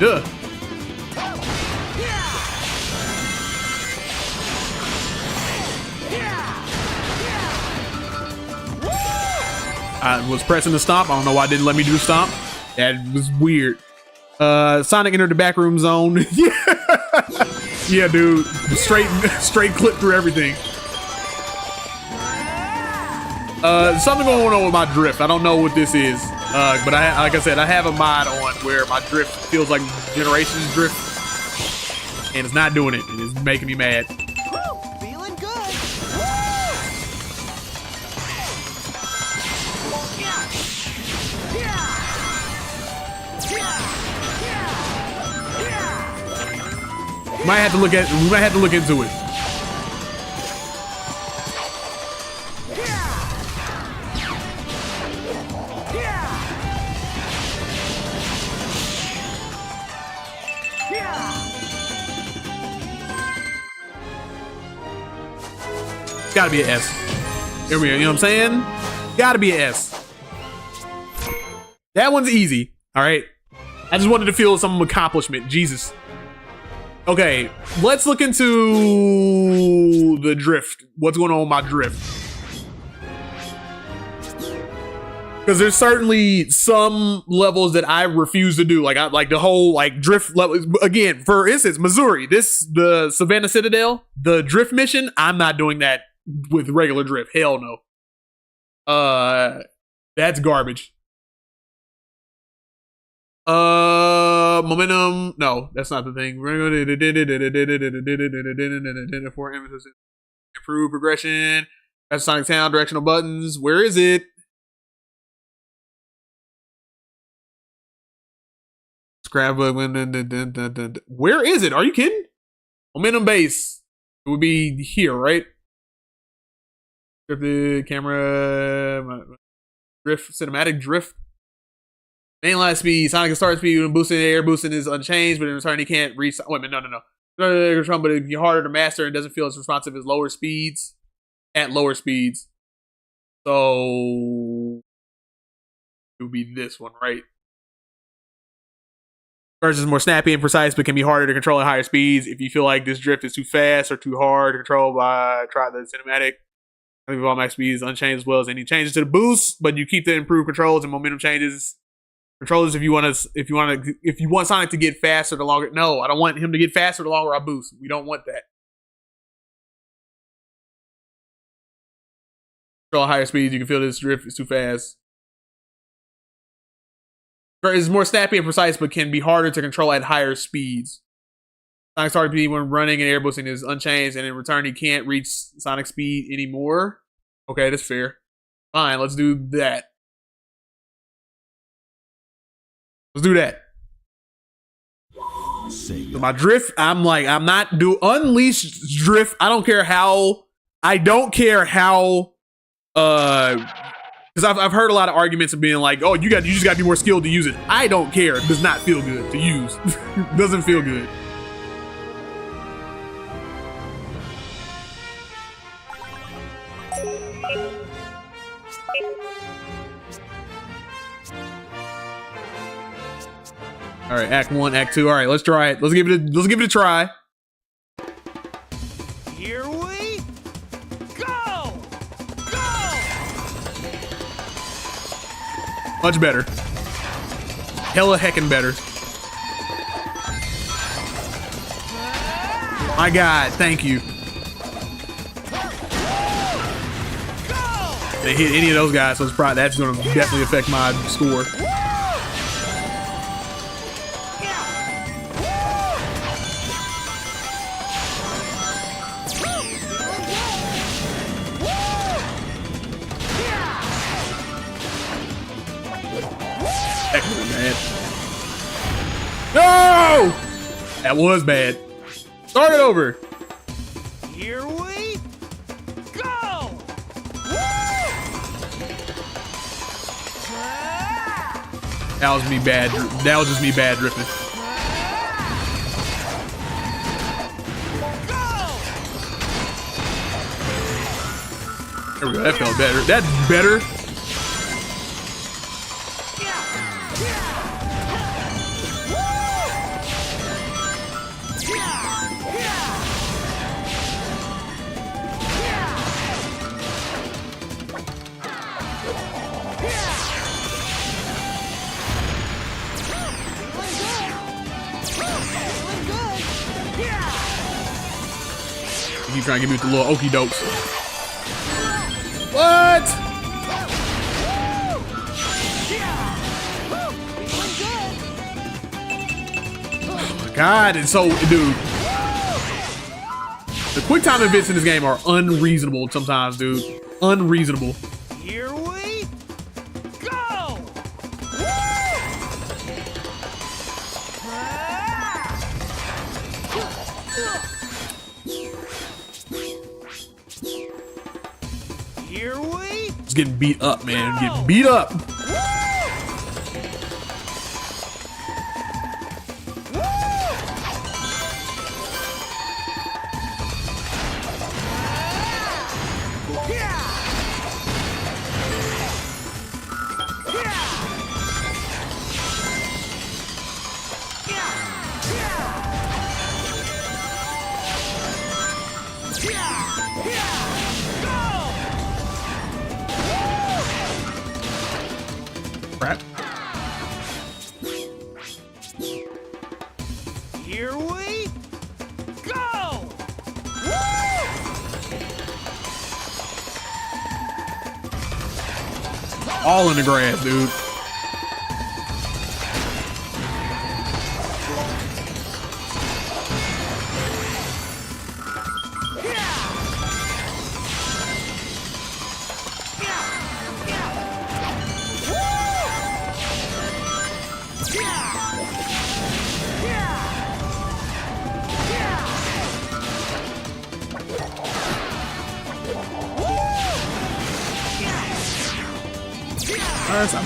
Duh. I was pressing the stomp. I don't know why it didn't let me do the stomp. That was weird. Sonic entered the backroom zone. Yeah. Yeah, dude. Straight clip through everything. Something going on with my drift. I don't know what this is. But like I said, I have a mod on where my drift feels like Generations drift. And it's not doing it. It is making me mad. Feeling good. We might have to look into it. Gotta be an S. Here we go. You know what I'm saying? Gotta be an S. That one's easy. All right. I just wanted to feel some accomplishment. Jesus. Okay, let's look into the drift. What's going on with my drift? Because there's certainly some levels that I refuse to do. Like I like the whole like drift level. Again, for instance, Missouri, the Savannah Citadel, the drift mission. I'm not doing that with regular drift. Hell no. That's garbage. Momentum. No, that's not the thing. We're going to for emphasis, improve progression. That's Sonic Town directional buttons. Where is it? Scrapbook. Where is it? Are you kidding? Momentum base. It would be here, right? Scripted camera. Drift. Cinematic drift. Mainline speed, Sonic can start speed when boosting air boosting is unchanged, but in return he can't reach. Wait a minute, no. But it'd be harder to master and doesn't feel as responsive as lower speeds. At lower speeds, so it would be this one, right? First is more snappy and precise, but can be harder to control at higher speeds. If you feel like this drift is too fast or too hard to control, try the cinematic. I think all max speeds unchanged as well as any changes to the boost, but you keep the improved controls and momentum changes. Controllers, if you want Sonic to get faster the longer. No, I don't want him to get faster the longer I boost. We don't want that. Control higher speeds. You can feel this drift is too fast. It's more snappy and precise, but can be harder to control at higher speeds. Sonic's hard speed when running and air boosting is unchanged, and in return he can't reach Sonic speed anymore. Okay, that's fair. Fine, let's do that. Let's do that. Sega. My drift, I'm not do unleash drift. I don't care how. Because I've heard a lot of arguments of being like, oh, you just got to be more skilled to use it. I don't care. It does not feel good to use. Doesn't feel good. All right, Act 1, Act 2. All right, let's try it. Let's give it a try. Here we go! Go! Much better. Hella heckin' better. My God, thank you. They hit any of those guys, so that's going to definitely affect my score. No! That was bad. Start it over. Here we go! That was me bad. That was just me bad drifting. There we go. That felt better. That's better. He's trying to give me with the little okey dokes. What? Oh my God, and so, dude. The quick time events in this game are unreasonable sometimes, dude. Unreasonable. Here we go! Here we It's getting beat up, man. Getting beat up. Crap. Here we go! All in the grass, dude.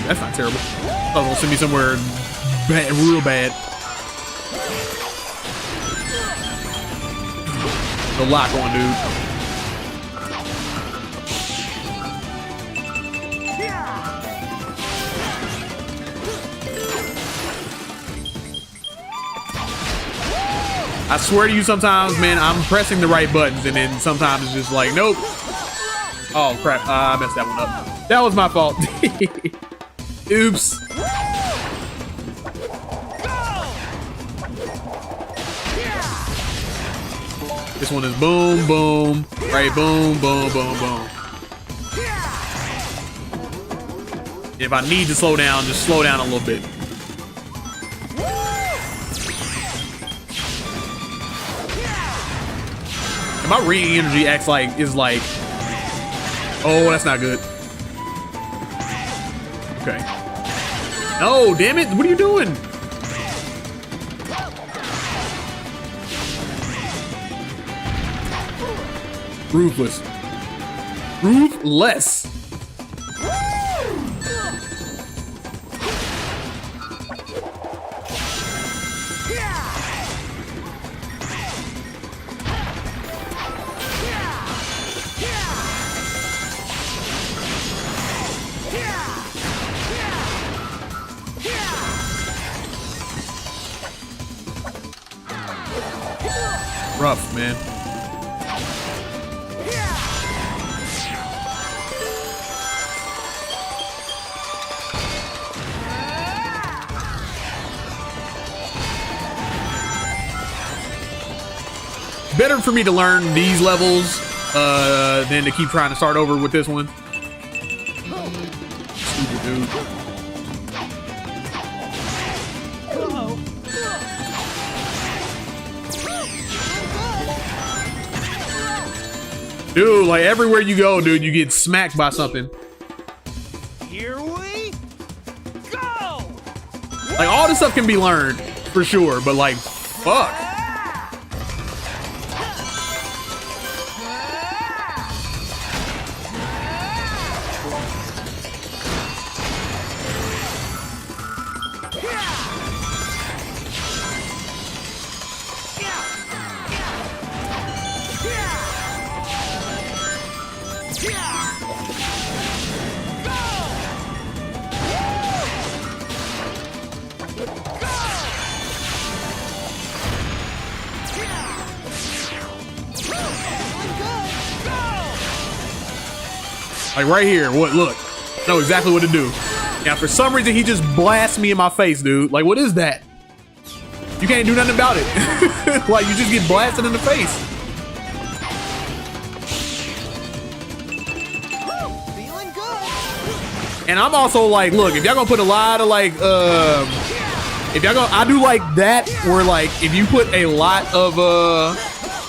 That's not terrible. I thought it was gonna send me somewhere bad, real bad. There's a lot going, dude. I swear to you, sometimes, man, I'm pressing the right buttons, and then sometimes it's just like, nope. Oh crap! I messed that one up. That was my fault. Oops. This one is boom, boom, right? Boom, boom, boom, boom. If I need to slow down, just slow down a little bit. And my re-energy is like, oh, that's not good. Okay. No, damn it! What are you doing? Ruthless. Ruthless. Rough, man. Better for me to learn these levels than to keep trying to start over with this one. Stupid dude. Dude, like everywhere you go, dude, you get smacked by something. Here we go! Like all this stuff can be learned for sure, but like, fuck. Like right here, what? Look, I know exactly what to do. Now, for some reason, he just blasts me in my face, dude. Like, what is that? You can't do nothing about it. Like, you just get blasted in the face. And I'm also like, look, if y'all gonna put a lot of like, if y'all gonna, I do like that where like, if you put a lot of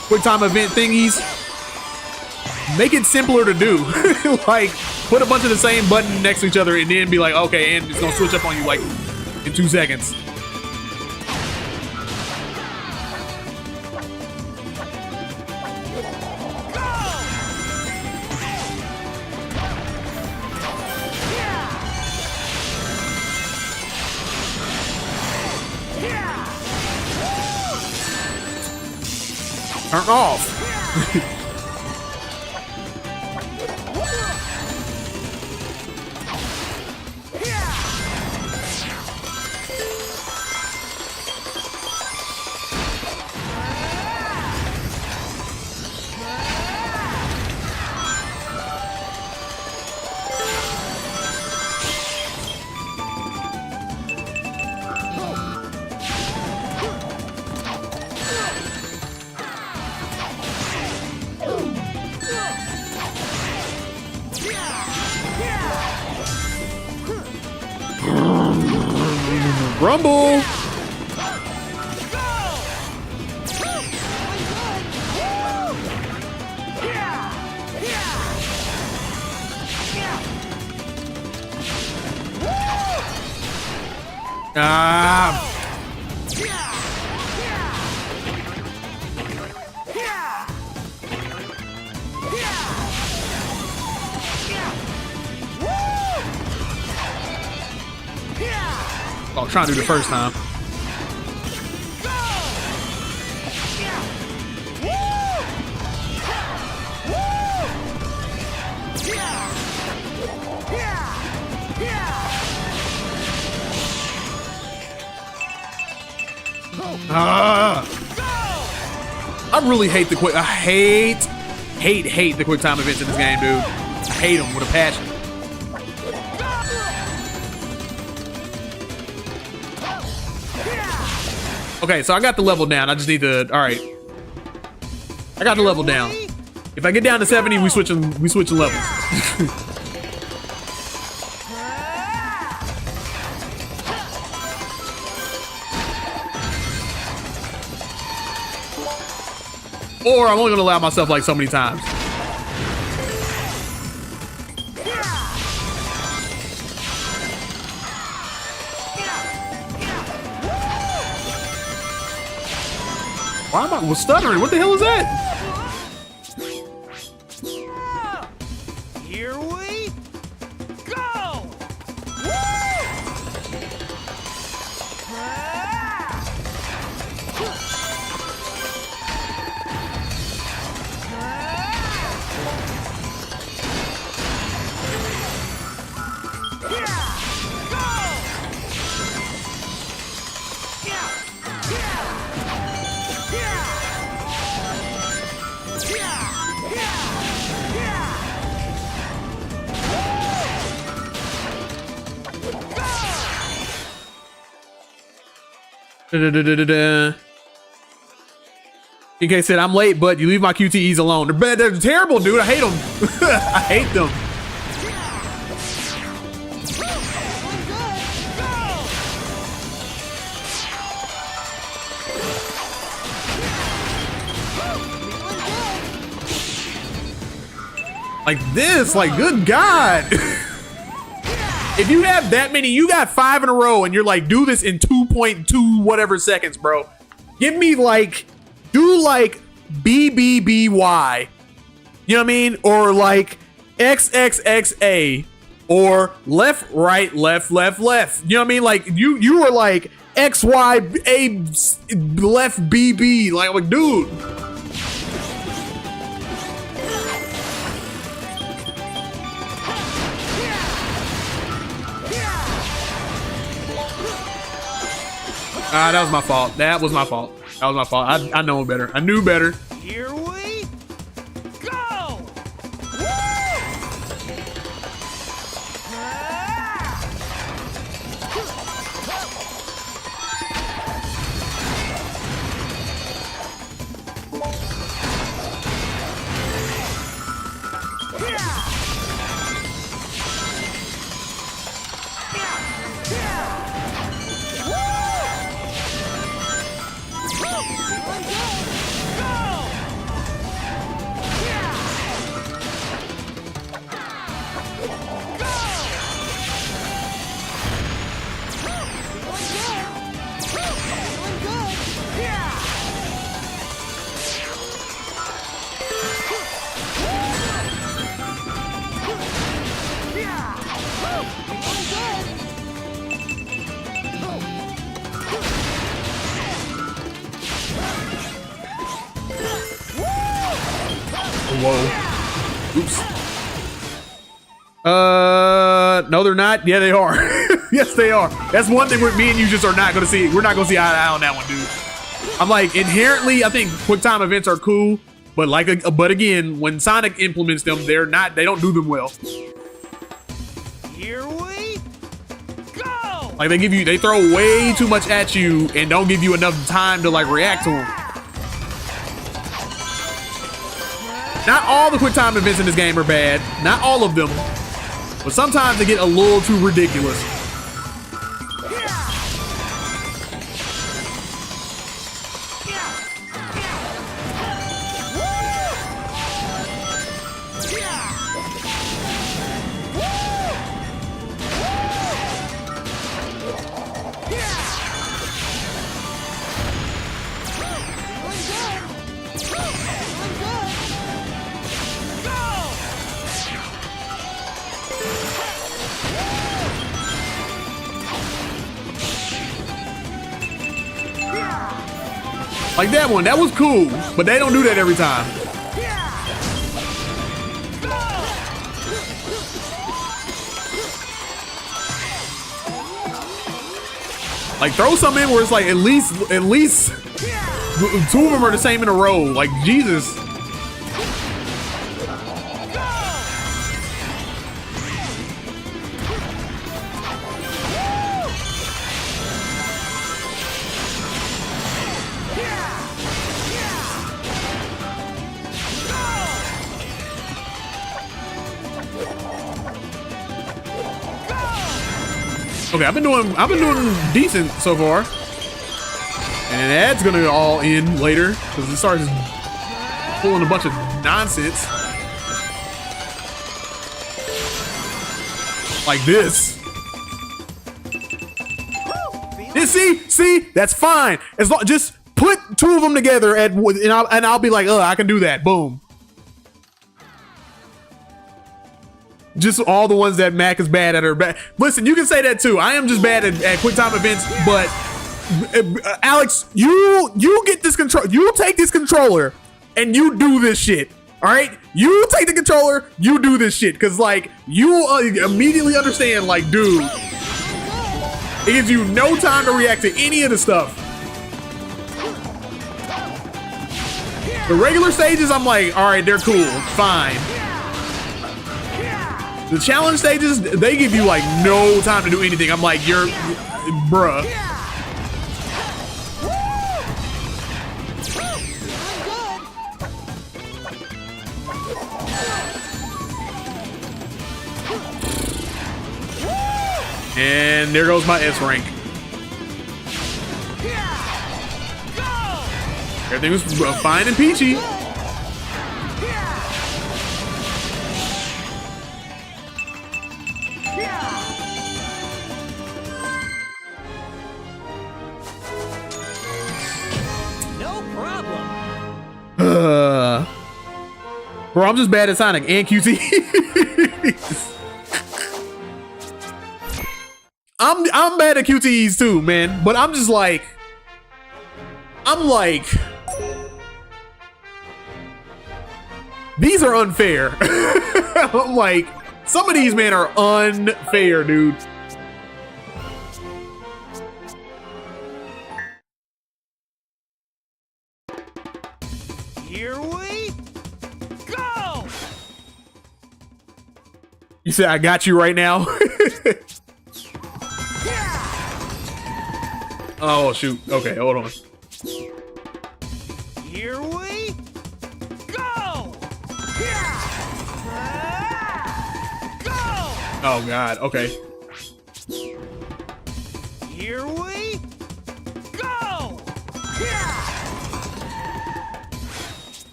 quick time event thingies, make it simpler to do. Like, put a bunch of the same button next to each other and then be like, okay, and it's gonna switch up on you like in 2 seconds. Turn off. Rumble. Ah. Oh, trying to do the first time. I really hate the quick. I hate the quick time events in this game, dude. I hate them with a passion. Okay, so I got the level down. I just need to. All right, I got the level down. If I get down to 70, we switching levels. Or I'm only gonna allow myself like so many times. Why am I stuttering? What the hell is that? Here we go! PK said, I'm late, but you leave my QTEs alone. They're terrible, dude. I hate them. I hate them. Like this, like, good God. If you have that many, you got 5 in a row and you're like, do this in 2.2 whatever seconds, bro. Give me like, do like BBBY. You know what I mean? Or like XXXA. Or left, right, left, left, left. You know what I mean? Like you were like XYA left BB. Like dude. That was my fault. That was my fault. That was my fault. I know better. I knew better. Here we go. Whoa. Oops. No, they're not. Yeah, they are. Yes, they are. That's one thing me and you just are not gonna see. We're not gonna see eye to eye on that one, dude. I'm like, inherently, I think quick time events are cool, but but again, when Sonic implements them, they don't do them well. Here we go. Like they throw way too much at you and don't give you enough time to like react to them. Not all the quick time events in this game are bad. Not all of them. But sometimes they get a little too ridiculous. Like that one, that was cool, but they don't do that every time. Like throw some in where it's like at least two of them are the same in a row. Like Jesus. Okay, I've been doing decent so far, and that's gonna all end later because it starts pulling a bunch of nonsense like this. See, that's fine. As long just put two of them together and I'll be like, oh, I can do that. Boom. Just all the ones that Mac is bad at are bad. Listen, you can say that too. I am just bad at quick time events, but Alex, you get this control. You take this controller and you do this shit. All right, you take the controller, you do this shit, cause like you immediately understand, like, dude, it gives you no time to react to any of the stuff. The regular stages, I'm like, all right, they're cool, fine. The challenge stages, they give you like no time to do anything. I'm like, bruh. And there goes my S rank. Everything was fine and peachy. Bro, I'm just bad at Sonic and QT. I'm bad at QTEs too, man. But I'm just like, these are unfair. I'm like, some of these, man, are unfair, dude. Here we go. You said I got you right now. Oh shoot. Okay, hold on. Here we go. Oh god. Okay. Here we go.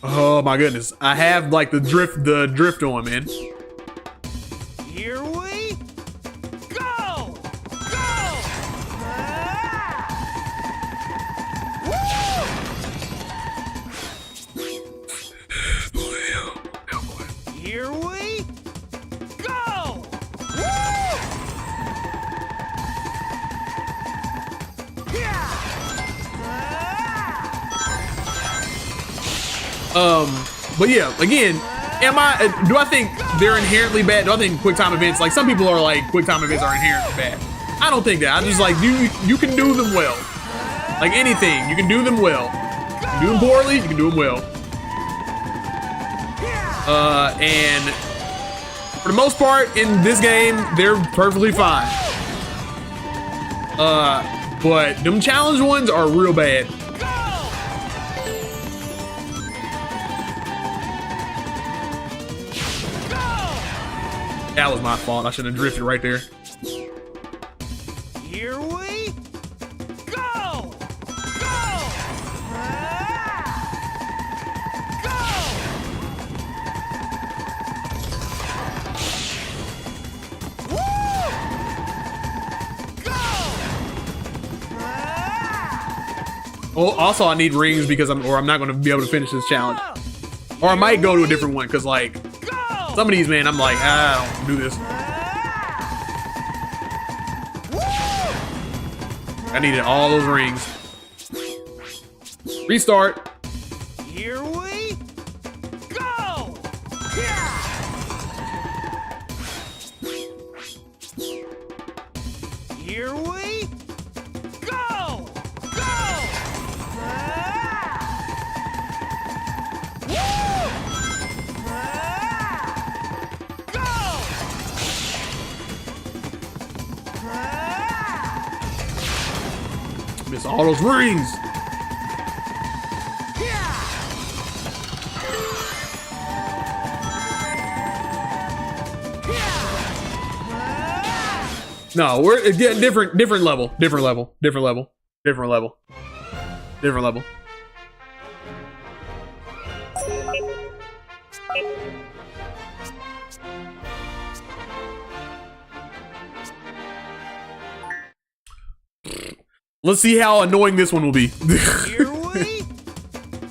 Oh my goodness. I have like the drift on, man. Here we go. Here we go. But yeah, again, Do I think they're inherently bad? Do I think quick time events, like some people are like quick time events are inherently bad? I don't think that. I'm just like, you can do them well. Like anything, you can do them well. You can do them poorly, you can do them well. And for the most part in this game, they're perfectly fine. But them challenge ones are real bad. That was my fault. I should have drifted right there. Here we go! Oh, also I need rings because I'm not going to be able to finish this challenge. Or I might go to a different one because like some of these, man, I'm like, I don't do this. I needed all those rings. Restart. Here we go! Here we go! Miss all those rings. No, we're again different level. Let's see how annoying this one will be. Here we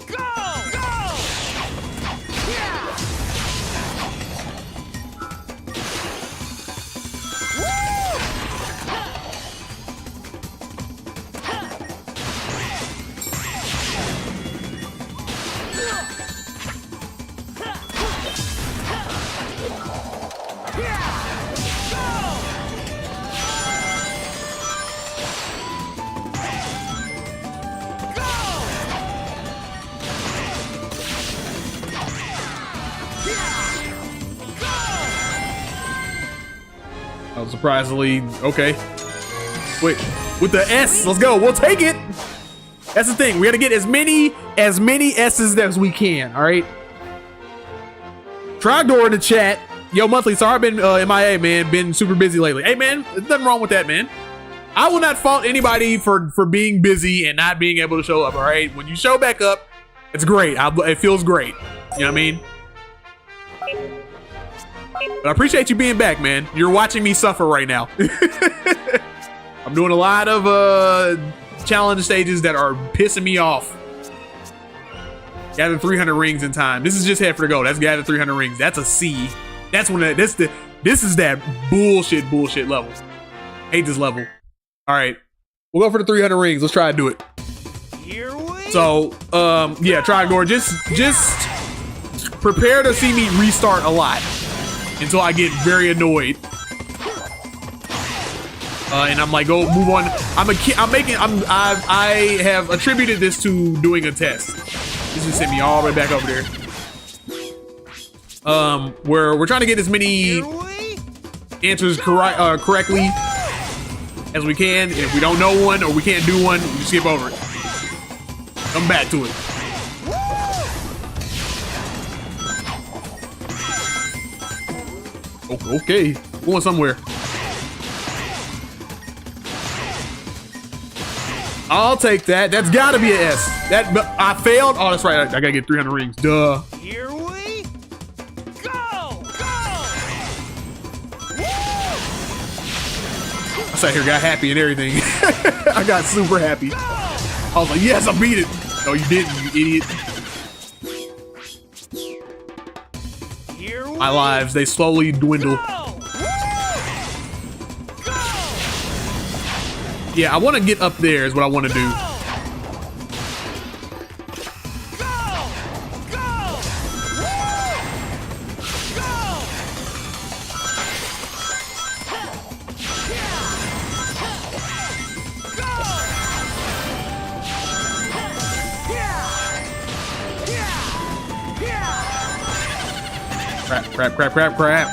go! Oh, surprisingly, okay. Wait, with the S, let's go. We'll take it. That's the thing. We gotta get as many S's as we can. All right. Trogdor in the chat. Yo, monthly. Sorry, I've been MIA, man. Been super busy lately. Hey, man, there's nothing wrong with that, man. I will not fault anybody for being busy and not being able to show up. All right. When you show back up, it's great. It feels great. You know what I mean? But I appreciate you being back, man. You're watching me suffer right now. I'm doing a lot of challenge stages that are pissing me off. Gather 300 rings in time. This is just half for the go. That's gather 300 rings. That's a C. That's when this is that bullshit level. Hate this level. All right, we'll go for the 300 rings. Let's try to do it. Here we So, yeah, Trogdor, just prepare to see me restart a lot until I get very annoyed. And I'm like, go move on. I have attributed this to doing a test. This just sent me all the way back over there. Where we're trying to get as many answers correctly as we can. And if we don't know one or we can't do one, we skip over it. Come back to it. Okay, going somewhere. I'll take that. That's gotta be an S. But I failed. Oh, that's right. I gotta get 300 rings. Duh. Here we go! I sat here, got happy and everything. I got super happy. I was like, yes, I beat it. No, you didn't, you idiot. Here we My lives, they slowly dwindle. go! Yeah, I want to get up there is what I want to do. Crap.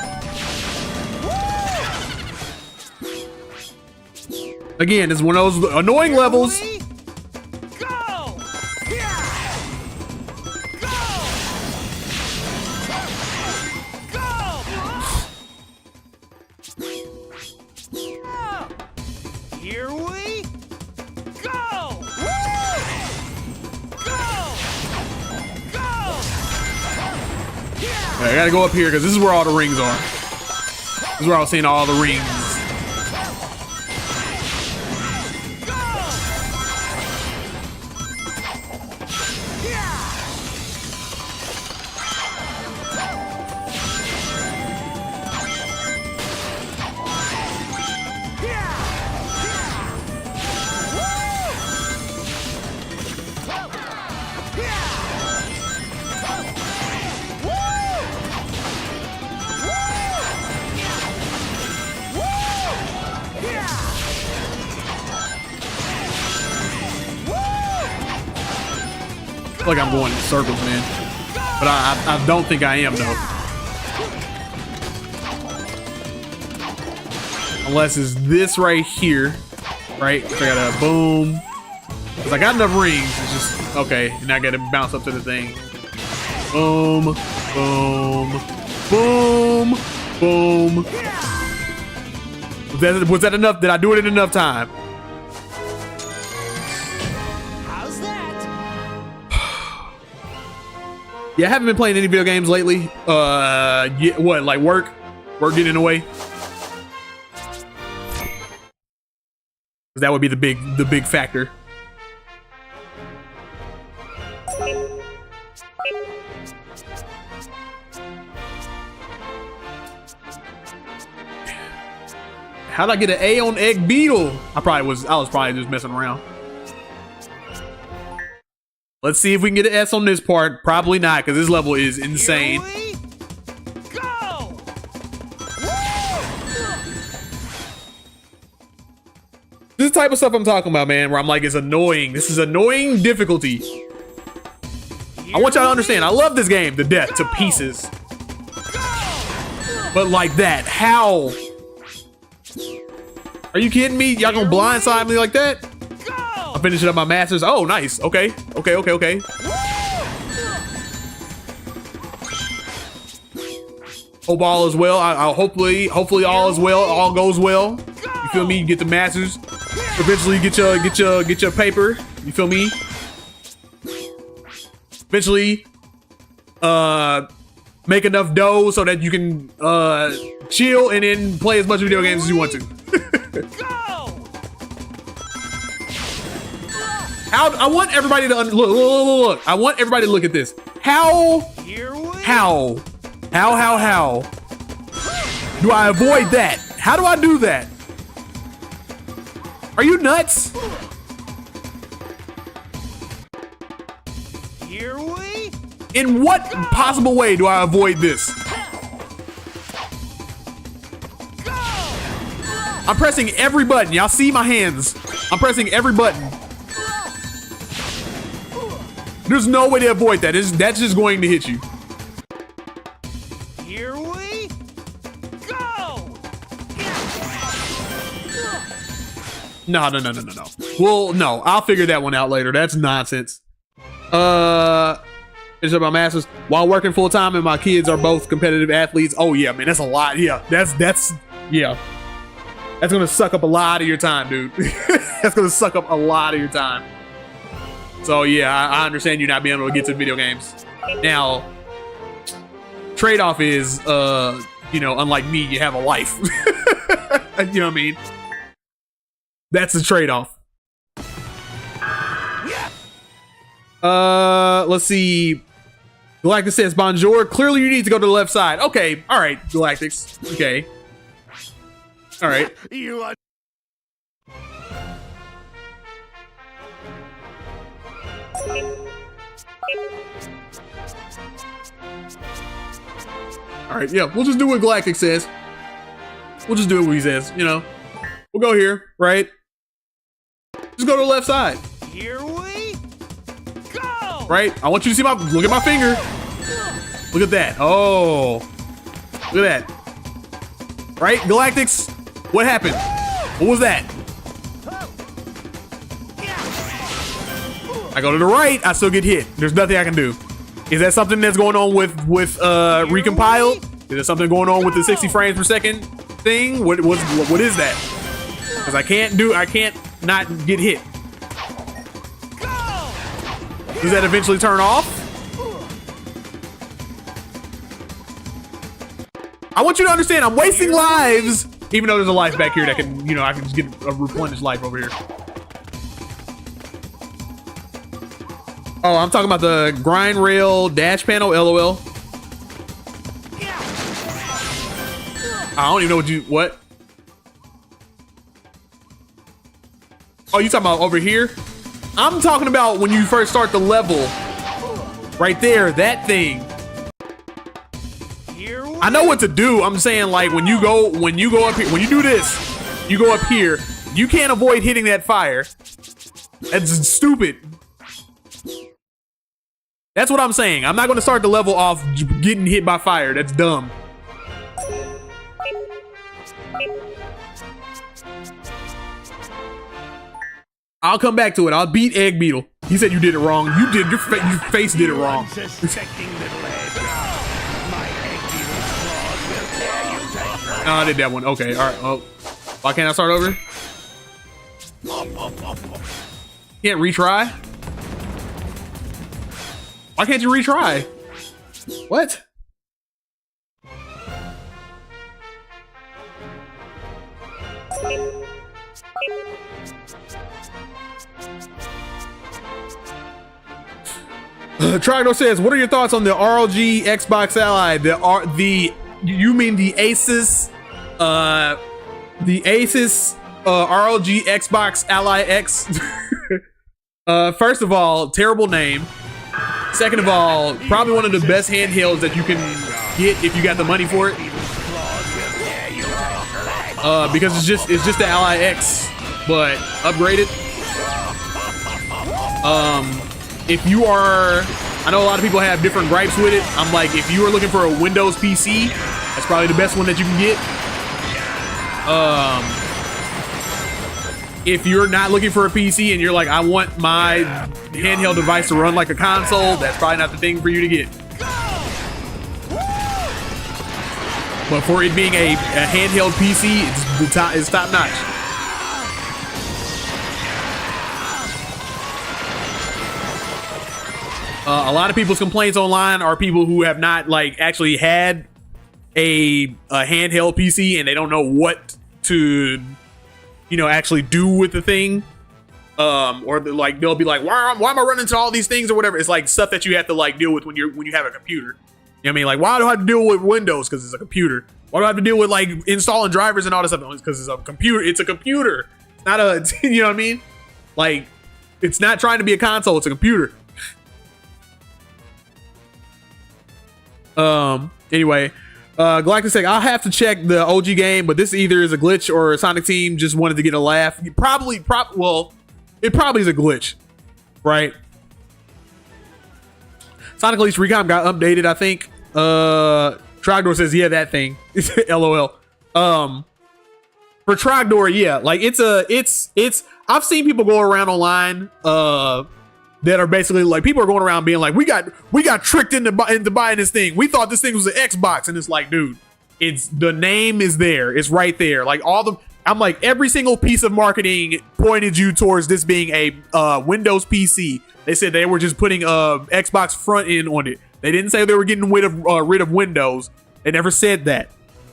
Again, it's one of those annoying levels. Here we go! Yeah! Go! Here we go! Go! I gotta go up here because this is where all the rings are. This is where I was seeing all the rings. I feel like I'm going in circles, man. But I don't think I am, though. Unless it's this right here, right? So I gotta boom. Cause I got enough rings. It's just okay. And I gotta bounce up to the thing. Boom, boom, boom, boom. Was that enough? Did I do it in enough time? How's that? Yeah, I haven't been playing any video games lately. Yeah, what, like work? Work getting in the way? That would be the big factor. How'd I get an A on Egg Beetle? I was probably just messing around. Let's see if we can get an S on this part. Probably not, because this level is insane. Here we go! This is the type of stuff I'm talking about, man, where I'm like, it's annoying. This is annoying difficulty. I want y'all to understand, I love this game to death, to pieces. But like that, how? Are you kidding me? Y'all gonna blindside me like that? I'm finishing up my masters. Oh, nice. Okay. Hope all is well. I'll hopefully all is well. All goes well. You feel me? You get the masters. Eventually get your paper. You feel me? Eventually, make enough dough so that you can chill and then play as much video games as you want to. I want everybody to look. I want everybody to look at this. How do I avoid that? How do I do that? Are you nuts? Here we In what possible way do I avoid this? I'm pressing every button. Y'all see my hands. I'm pressing every button. There's no way to avoid that. That's just going to hit you. Here we go! No. Well, no. I'll figure that one out later. That's nonsense. Finish up my masters while working full time, and my kids are both competitive athletes. Oh yeah, man, that's a lot. Yeah, that's yeah. That's gonna suck up a lot of your time, dude. That's gonna suck up a lot of your time. So yeah, I understand you not being able to get to video games. Now, trade-off is, unlike me, you have a life. You know what I mean? That's the trade-off. Let's see. Galactic says, bonjour. Clearly you need to go to the left side. Okay, all right, Galactics. Okay. All right. You are All right, yeah, we'll just do what Galactic says. We'll just do what he says, you know. We'll go here, right? Just go to the left side. Here we go! Right? I want you to see look at my finger. Look at that. Oh. Look at that. Right, Galactics? What happened? What was that? I go to the right, I still get hit. There's nothing I can do. Is that something that's going on with Recompiled? Is there something going on with the 60 frames per second thing? What is that? Because I can't not get hit. Does that eventually turn off? I want you to understand I'm wasting lives, even though there's a life back here that can, you know, I can just get a replenished life over here. Oh, I'm talking about the grind rail dash panel, LOL. I don't even know what? Oh, you talking about over here? I'm talking about when you first start the level. Right there, that thing. I know what to do. I'm saying like when you go up here, when you do this, you go up here, you can't avoid hitting that fire. That's stupid. That's what I'm saying. I'm not going to start the level off getting hit by fire. That's dumb. I'll come back to it. I'll beat Egg Beetle. He said you did it wrong. You did. Your face did it wrong. No, I did that one. Okay. All right. Oh, why can't I start over? Can't retry? Why can't you retry? What? Trigo says, "What are your thoughts on the ROG Xbox Ally? You mean the Asus, ROG Xbox Ally X?" First of all, terrible name. Second of all, probably one of the best handhelds that you can get if you got the money for it. Because it's just the Ally X, but upgraded. If you are, I know a lot of people have different gripes with it. I'm like, if you are looking for a Windows PC, that's probably the best one that you can get. If you're not looking for a PC and you're like, I want my handheld device to run like a console, that's probably not the thing for you to get. But for it being a handheld PC, it's top notch. A lot of people's complaints online are people who have not like actually had a handheld PC and they don't know what to, you know, actually do with the thing. Or like they'll be like, why am I running into all these things or whatever? It's like stuff that you have to like deal with when you have a computer. You know what I mean? Like, why do I have to deal with Windows? Because it's a computer. Why do I have to deal with like installing drivers and all this stuff? Because it's a computer. It's a computer. It's not a, you know what I mean? Like, it's not trying to be a console. It's a computer. Anyway, Galactic I'll have to check the OG game, but this either is a glitch or Sonic Team just wanted to get a laugh. Well, it probably is a glitch, right? Sonic Elite Recon got updated, I think. Trogdor says, yeah, that thing. LOL. For Trogdor, yeah, like it's I've seen people go around online that are basically like, people are going around being like, we got tricked into buying this thing. We thought this thing was an Xbox, and it's like, dude, it's the name is there. It's right there. Like I'm like, every single piece of marketing pointed you towards this being a Windows PC. They said they were just putting Xbox front end on it. They didn't say they were getting rid of Windows. They never said that.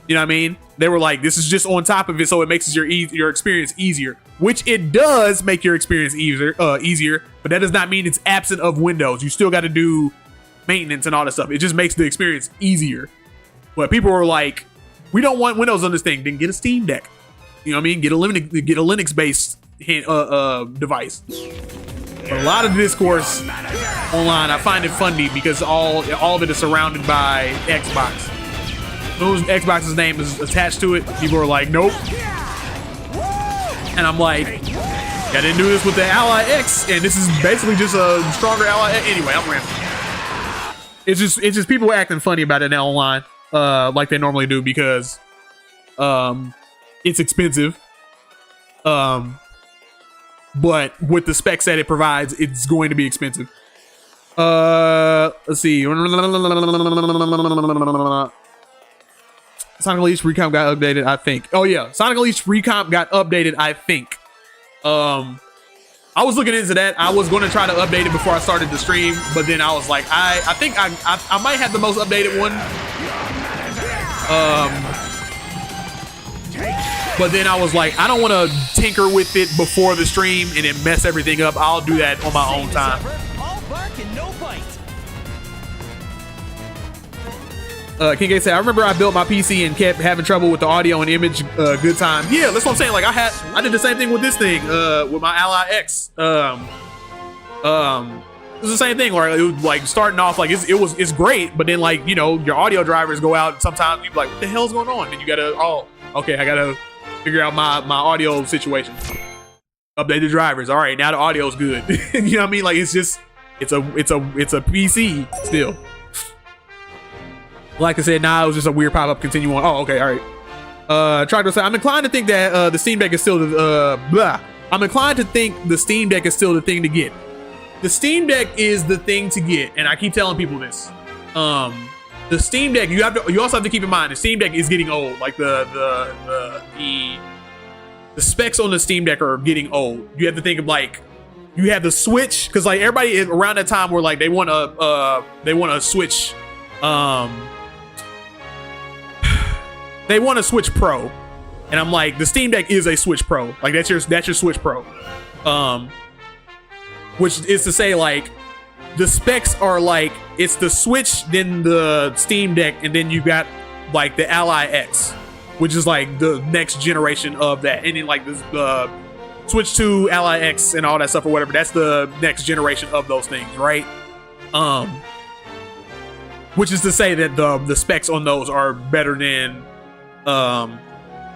You know what I mean? They were like, this is just on top of it, so it makes your experience easier, which it does make your experience easier. But that does not mean it's absent of Windows. You still got to do maintenance and all that stuff. It just makes the experience easier. But people were like, we don't want Windows on this thing. Then get a Steam Deck. You know what I mean? Get a Linux-based device. But a lot of discourse online, I find it funny because all of it is surrounded by Xbox. Whose Xbox's name is attached to it, people are like, nope. And I'm like, I didn't do this with the Ally X, and this is basically just a stronger Ally X. Anyway, I'm rambling. It's just people acting funny about it now online. like they normally do because it's expensive. But with the specs that it provides, it's going to be expensive. Let's see. Sonic Elite Recomp got updated, I think. Oh yeah, Sonic Elite Recomp got updated, I think. I was looking into that. I was going to try to update it before I started the stream, but then I was like, I think I might have the most updated one. But then I was like, I don't want to tinker with it before the stream and then mess everything up. I'll do that on my own time. All bark and no bite. King Gate said, I remember I built my PC and kept having trouble with the audio and image. Good time. Yeah, that's what I'm saying. Like I did the same thing with this thing, with my Ally X. It was the same thing. Where it was like starting off like it's great, but then like, you know, your audio drivers go out. Sometimes you're like, what the hell's going on? And you gotta, oh, okay, I gotta figure out my audio situation. Update the drivers. All right, now the audio's good. You know what I mean? Like it's just, it's a PC still. Like I said, nah, it was just a weird pop-up. Continue on. Oh, okay, all right. Try to say, I'm inclined to think that the Steam Deck is still the I'm inclined to think the Steam Deck is still the thing to get. The Steam Deck is the thing to get, and I keep telling people this. The Steam Deck, you also have to keep in mind the Steam Deck is getting old. Like the specs on the Steam Deck are getting old. You have to think of like, you have the Switch, because like everybody around that time were like they want to switch. They want a Switch Pro, and I'm like, the Steam Deck is a Switch Pro. Like that's your Switch Pro, which is to say like the specs are like it's the Switch, then the Steam Deck, and then you got like the Ally X, which is like the next generation of that, and then like the Switch 2, Ally X, and all that stuff or whatever. That's the next generation of those things, right? Which is to say that the specs on those are better than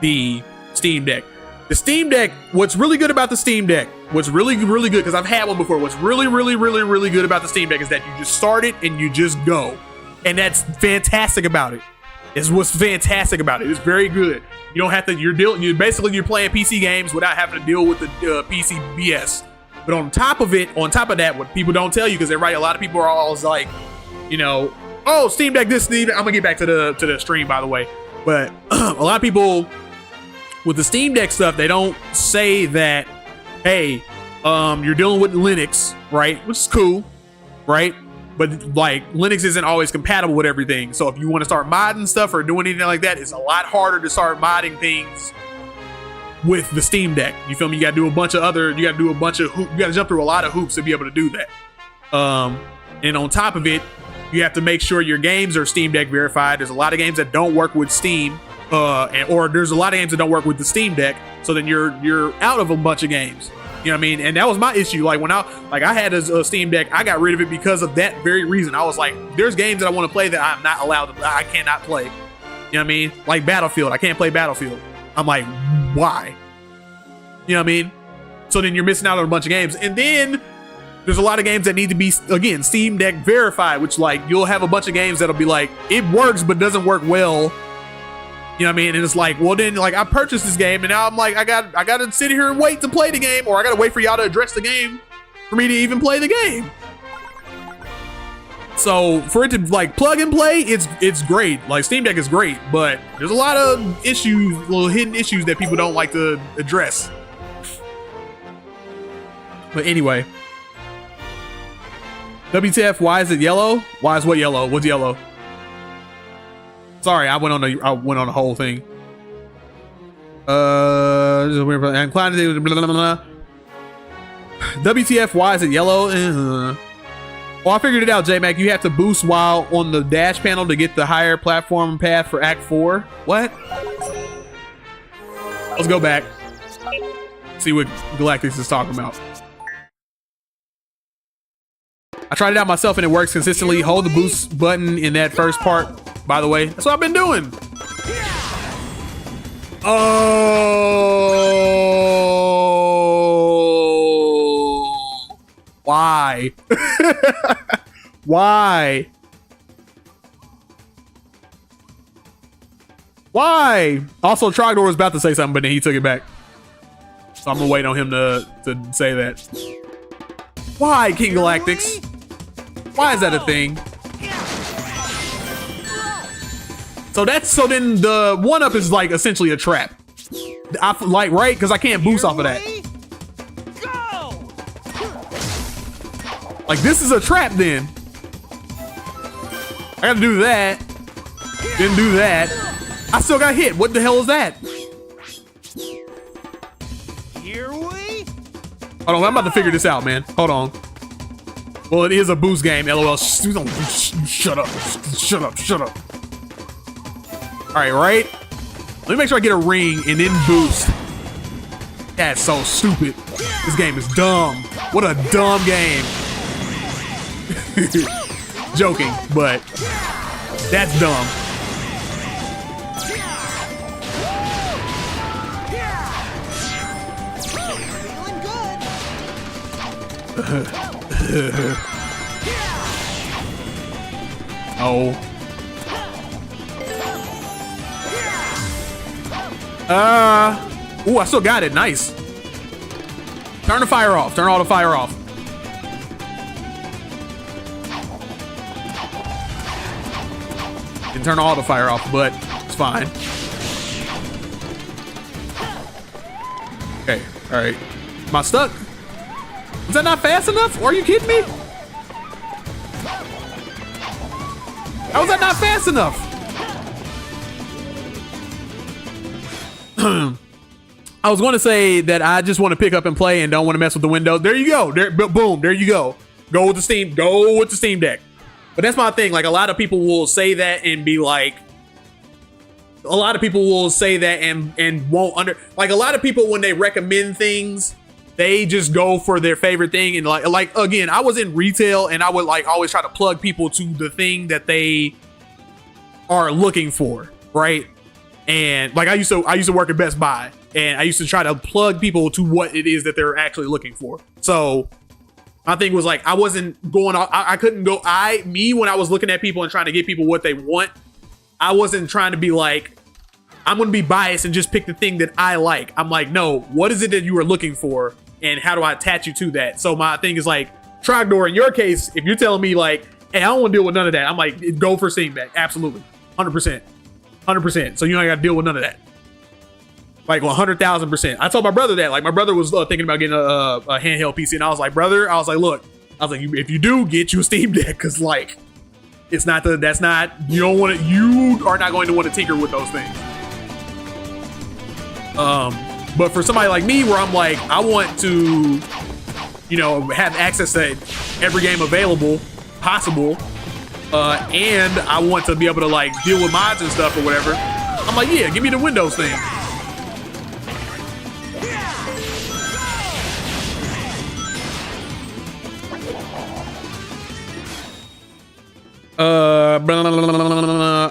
the Steam Deck. The Steam Deck, what's really good about the Steam Deck, what's really, really good, because I've had one before, what's really, really, really, really good about the Steam Deck is that you just start it and you just go. And that's fantastic about it. It's what's fantastic about it. It's very good. You don't have to, you're playing PC games without having to deal with the PC BS. But on top of that, what people don't tell you, because a lot of people are always like, you know, oh, Steam Deck, this, Steam. I'm gonna get back to the stream, by the way. But a lot of people with the Steam Deck stuff, they don't say that, hey, you're dealing with Linux, right? Which is cool, right? But like Linux isn't always compatible with everything. So if you want to start modding stuff or doing anything like that, it's a lot harder to start modding things with the Steam Deck. You feel me? You gotta do a bunch of you gotta jump through a lot of hoops to be able to do that. And on top of it, you have to make sure your games are Steam Deck verified. There's a lot of games that don't work with Steam, or there's a lot of games that don't work with the Steam Deck. So then you're out of a bunch of games. You know what I mean? And that was my issue. Like when I had a Steam Deck, I got rid of it because of that very reason. I was like, there's games that I want to play that I'm not allowed to. I cannot play. You know what I mean? Like Battlefield, I can't play Battlefield. I'm like, why? You know what I mean? So then you're missing out on a bunch of games, and then there's a lot of games that need to be, again, Steam Deck verified, which like you'll have a bunch of games that'll be like, it works but doesn't work well. You know what I mean? And it's like, well then like I purchased this game and now I'm like, I gotta sit here and wait to play the game, or I gotta wait for y'all to address the game for me to even play the game. So for it to like plug and play, it's great. Like Steam Deck is great, but there's a lot of issues, little hidden issues that people don't like to address. But anyway. WTF, why is it yellow? Why is what yellow? What's yellow? Sorry, I went on a whole thing. I'm inclined to WTF, why is it yellow? Oh, I figured it out, J-Mac. You have to boost while on the dash panel to get the higher platform path for Act 4. What? Let's go back. See what Galactus is talking about. I tried it out myself and it works consistently. Hold the boost button in that first part, by the way. That's what I've been doing. Oh. Why? Why? Why? Also, Trogdor was about to say something, but then he took it back. So I'm gonna wait on him to say that. Why, King Galactics? Why is that a thing? So then the 1-up is like essentially a trap. Like, right? Because I can't boost off of that. Like, this is a trap then. I gotta do that. Then do that. I still got hit. What the hell is that? Here we Hold on, I'm about to figure this out, man. Hold on. Well, it is a boost game. LOL. Shut up. Shut up. Shut up. All right, right? Let me make sure I get a ring and then boost. That's so stupid. This game is dumb. What a dumb game. Joking, but that's dumb. Oh. Ooh, I still got it. Nice. Turn the fire off. Turn all the fire off. Didn't turn all the fire off, but it's fine. Okay. All right. Am I stuck? Was that not fast enough? Are you kidding me? How was that not fast enough? I was going to say that I just want to pick up and play and don't want to mess with the windows. There you go. There, boom. There you go. Go with the Steam. Go with the Steam Deck. But that's my thing. Like, a lot of people will say that and be like, a lot of people will say that and won't like, a lot of people, when they recommend things, they just go for their favorite thing. And like again, I was in retail and I would like always try to plug people to the thing that they are looking for, right? And like I used to work at Best Buy, and I used to try to plug people to what it is that they're actually looking for. So my thing was like, I wasn't going, I couldn't go, when I was looking at people and trying to get people what they want, I wasn't trying to be like, I'm going to be biased and just pick the thing that I like. I'm like, no, what is it that you are looking for? And how do I attach you to that? So my thing is like, Trogdor, in your case, if you're telling me like, hey, I don't want to deal with none of that, I'm like, go for Steam Deck. Absolutely. 100%. 100%. So you don't got to deal with none of that. Like 100,000%. I told my brother that. Like, my brother was thinking about getting a handheld PC, and I was like, brother, I was like, look, I was like, if you do, get you a Steam Deck, because like, it's not you don't want to, you are not going to want to tinker with those things. But for somebody like me, where I'm like, I want to, you know, have access to every game available, possible, and I want to be able to like deal with mods and stuff or whatever, I'm like, yeah, give me the Windows thing.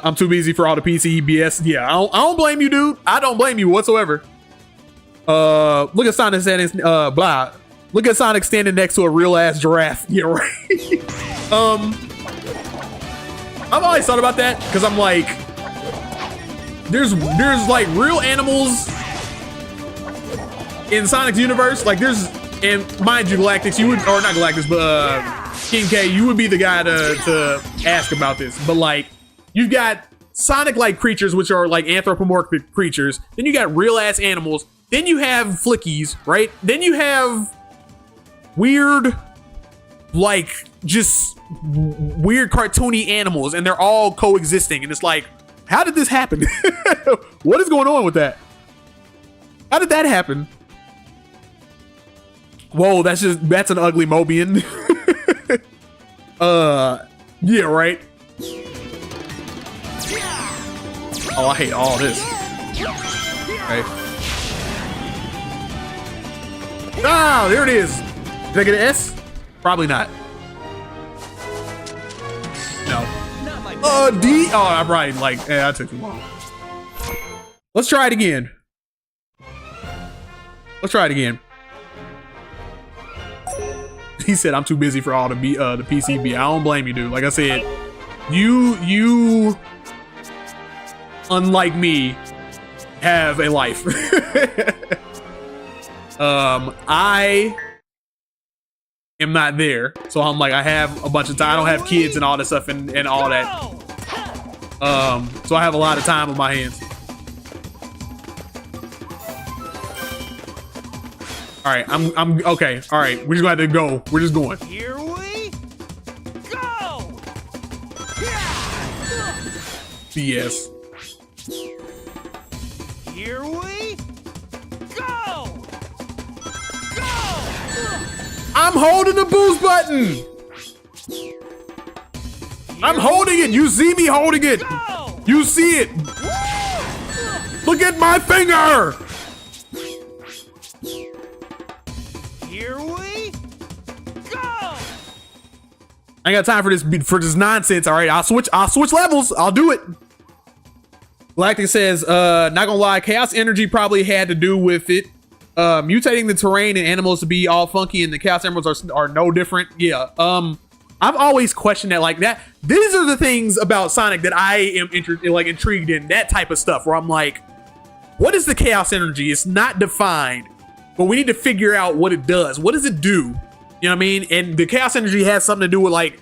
I'm too busy for all the PC BS. Yeah, I don't blame you, dude. I don't blame you whatsoever. Look at Sonic standing, blah. Look at Sonic standing next to a real ass giraffe. Yeah, right. I've always thought about that because I'm like, there's like real animals in Sonic's universe. Like and mind you, Galactics, you would, or not Galactics, but King K, you would be the guy to ask about this. But like, you've got Sonic-like creatures, which are like anthropomorphic creatures. Then you got real ass animals. Then you have flickies, right? Then you have weird, like, just weird cartoony animals, and they're all coexisting. And it's like, how did this happen? What is going on with that? How did that happen? Whoa, that's an ugly Mobian. Yeah, right. Oh, I hate all this. Okay. Ah, there it is. Did I get an S? Probably not. No. D. Oh, I'm right. Like, I took too long. Let's try it again. He said, I'm too busy for all the PCB. I don't blame you, dude. Like I said, you unlike me, have a life. I am not there, so I'm like, I have a bunch of time. I don't have kids and all this stuff and all that. So I have a lot of time on my hands. All right, I'm okay. All right, we're just gonna have to go. We're just going. Here we go. BS. Here we go. I'm holding the boost button. I'm holding it. You see me holding it. You see it. Look at my finger. Here we go. I ain't got time for this nonsense. All right, I'll switch levels. I'll do it. Galactic says, not gonna lie, chaos energy probably had to do with it. Mutating the terrain and animals to be all funky, and the chaos emeralds are no different. Yeah. I've always questioned that, like that. These are the things about Sonic that I am intrigued in, that type of stuff where I'm like, what is the chaos energy? It's not defined, but we need to figure out what it does. What does it do? You know what I mean? And the chaos energy has something to do with, like,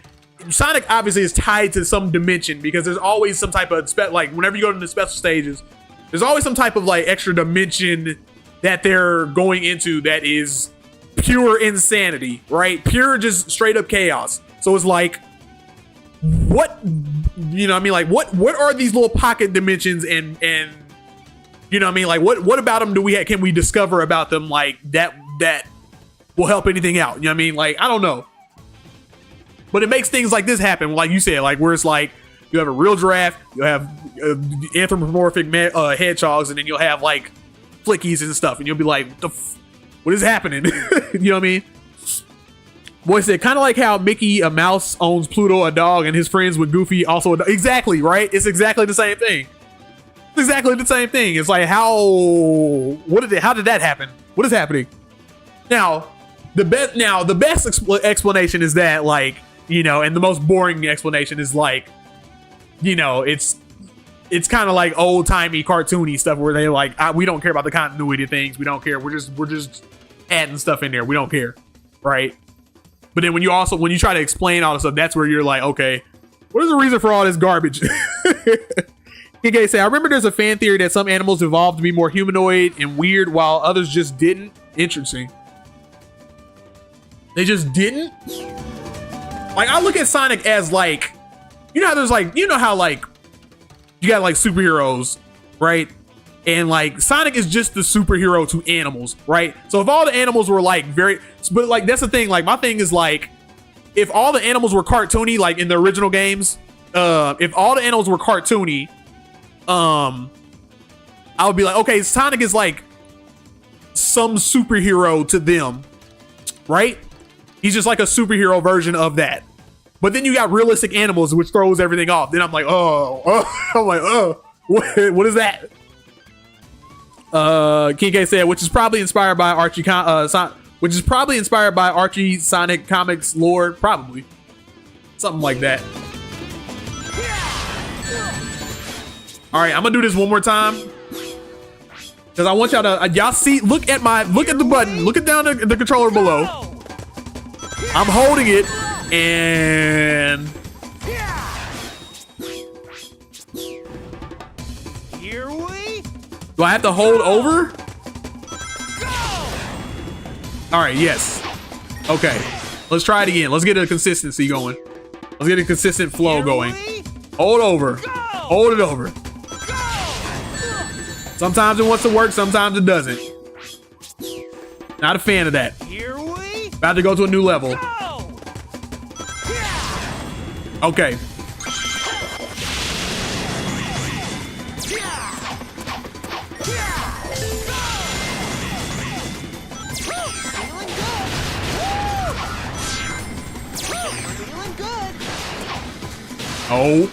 Sonic obviously is tied to some dimension, because there's always some type of like whenever you go to the special stages, there's always some type of like extra dimension that they're going into that is pure insanity, right? Pure, just straight up chaos. So it's like, what, you know what I mean? Like, what are these little pocket dimensions, and you know what I mean? Like, what about them can we discover about them, like that will help anything out? You know what I mean? Like, I don't know. But it makes things like this happen, like you said, like where it's like you have a real giraffe, you'll have anthropomorphic hedgehogs, and then you'll have like flickies and stuff, and you'll be like, what is happening? You know what I mean? Boy said, kind of like how Mickey, a mouse, owns Pluto, a dog, and his friends with Goofy, also a dog. Exactly, right? It's exactly the same thing. It's exactly the same thing. It's like, how did that happen? What is happening? Now, the best explanation is that, like, you know, and the most boring explanation is like, you know, it's kind of like old timey cartoony stuff where they like, we don't care about the continuity of things. We don't care. We're just adding stuff in there. We don't care, right? But then when you try to explain all this stuff, that's where you're like, okay, what is the reason for all this garbage? KK say, I remember there's a fan theory that some animals evolved to be more humanoid and weird while others just didn't. Interesting. They just didn't? Like, I look at Sonic as like, you know how there's like, you know how like, you got like superheroes, right? And like Sonic is just the superhero to animals, right? So if all the animals were like but like that's the thing, like my thing is like, if all the animals were cartoony, like in the original games, if all the animals were cartoony, I would be like, okay, Sonic is like some superhero to them, right? He's just like a superhero version of that. But then you got realistic animals, which throws everything off. Then I'm like, I'm like, what is that? King K said, which is probably inspired by Archie Sonic comics lore, probably something like that. All right, I'm gonna do this one more time because I want y'all to y'all see. Look at the button. Look at down the controller below. I'm holding it, and Here we do I have to hold over? All right, yes. Okay, let's try it again. Let's get a consistency going. Let's get a consistent flow going. Hold over. Hold it over. Sometimes it wants to work, sometimes it doesn't. Not a fan of that. Here we About to go to a new level. go. Okay. Feeling good. Oh.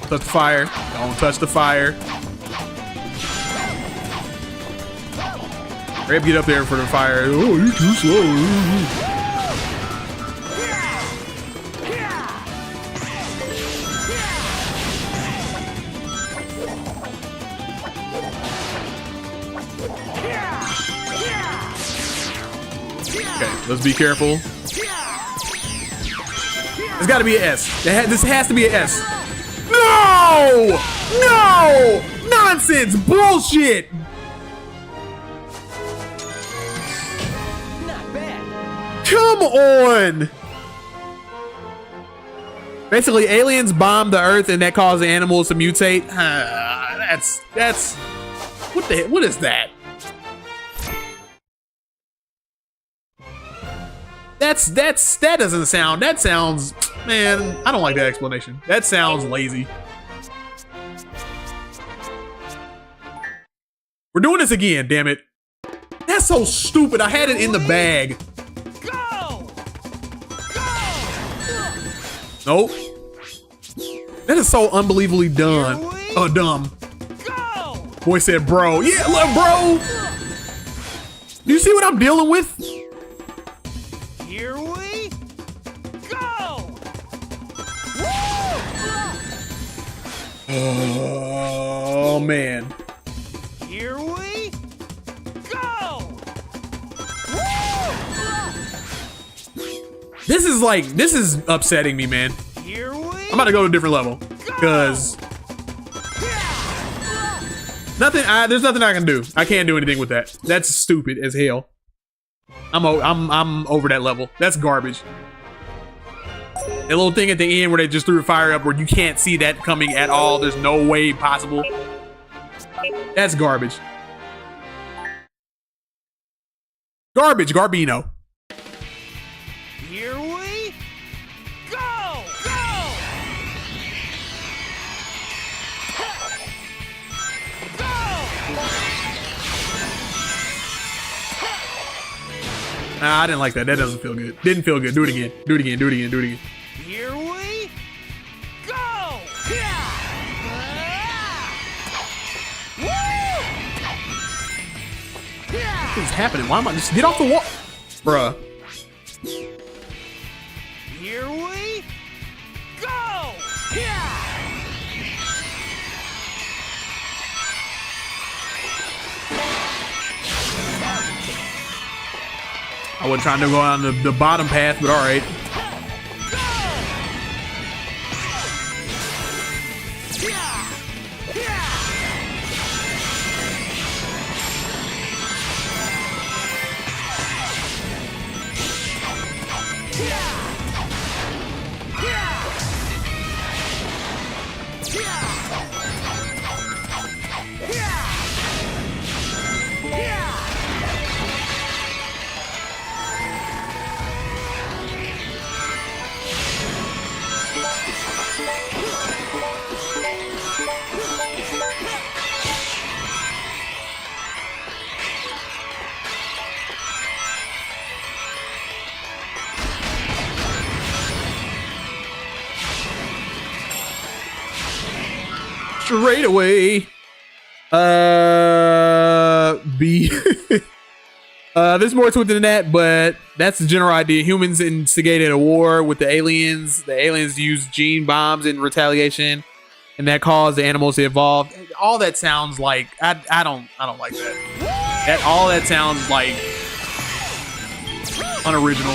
Touch the fire. Don't touch the fire. Hurry up, get up there for the fire. Oh, you're too slow. Okay, let's be careful. There's got to be an S. This has to be an S. No! No! Nonsense! Bullshit! Not bad. Come on! Basically, aliens bomb the Earth and that causes animals to mutate. That's what the heck? What is that? That doesn't sound. That sounds, man. I don't like that explanation. That sounds lazy. We're doing this again, damn it. That's so stupid. I had it in the bag. Go! Nope. That is so unbelievably dumb. Dumb. Go! Boy said, bro. Yeah, look, bro. Do you see what I'm dealing with? Here we go! Oh, man. Here we go! This is upsetting me, man. Here we I'm about to go to a different level. Because there's nothing I can do. I can't do anything with that. That's stupid as hell. I'm over that level. That's garbage. That little thing at the end where they just threw a fire up where you can't see that coming at all. There's no way possible. That's garbage. Garbage, Garbino. Here we go! Go! Nah, I didn't like that. That doesn't feel good. Didn't feel good. Do it again. Do it again. Do it again. Do it again. Here we go! What is happening? Why am I just get off the wall? Bruh. Here we go! I wasn't trying to go on the bottom path, but all right. Straight away. B. There's more to it than that, but that's the general idea. Humans instigated a war with the aliens. The aliens used gene bombs in retaliation, and that caused the animals to evolve. All that sounds like I don't like that. All that sounds like unoriginal.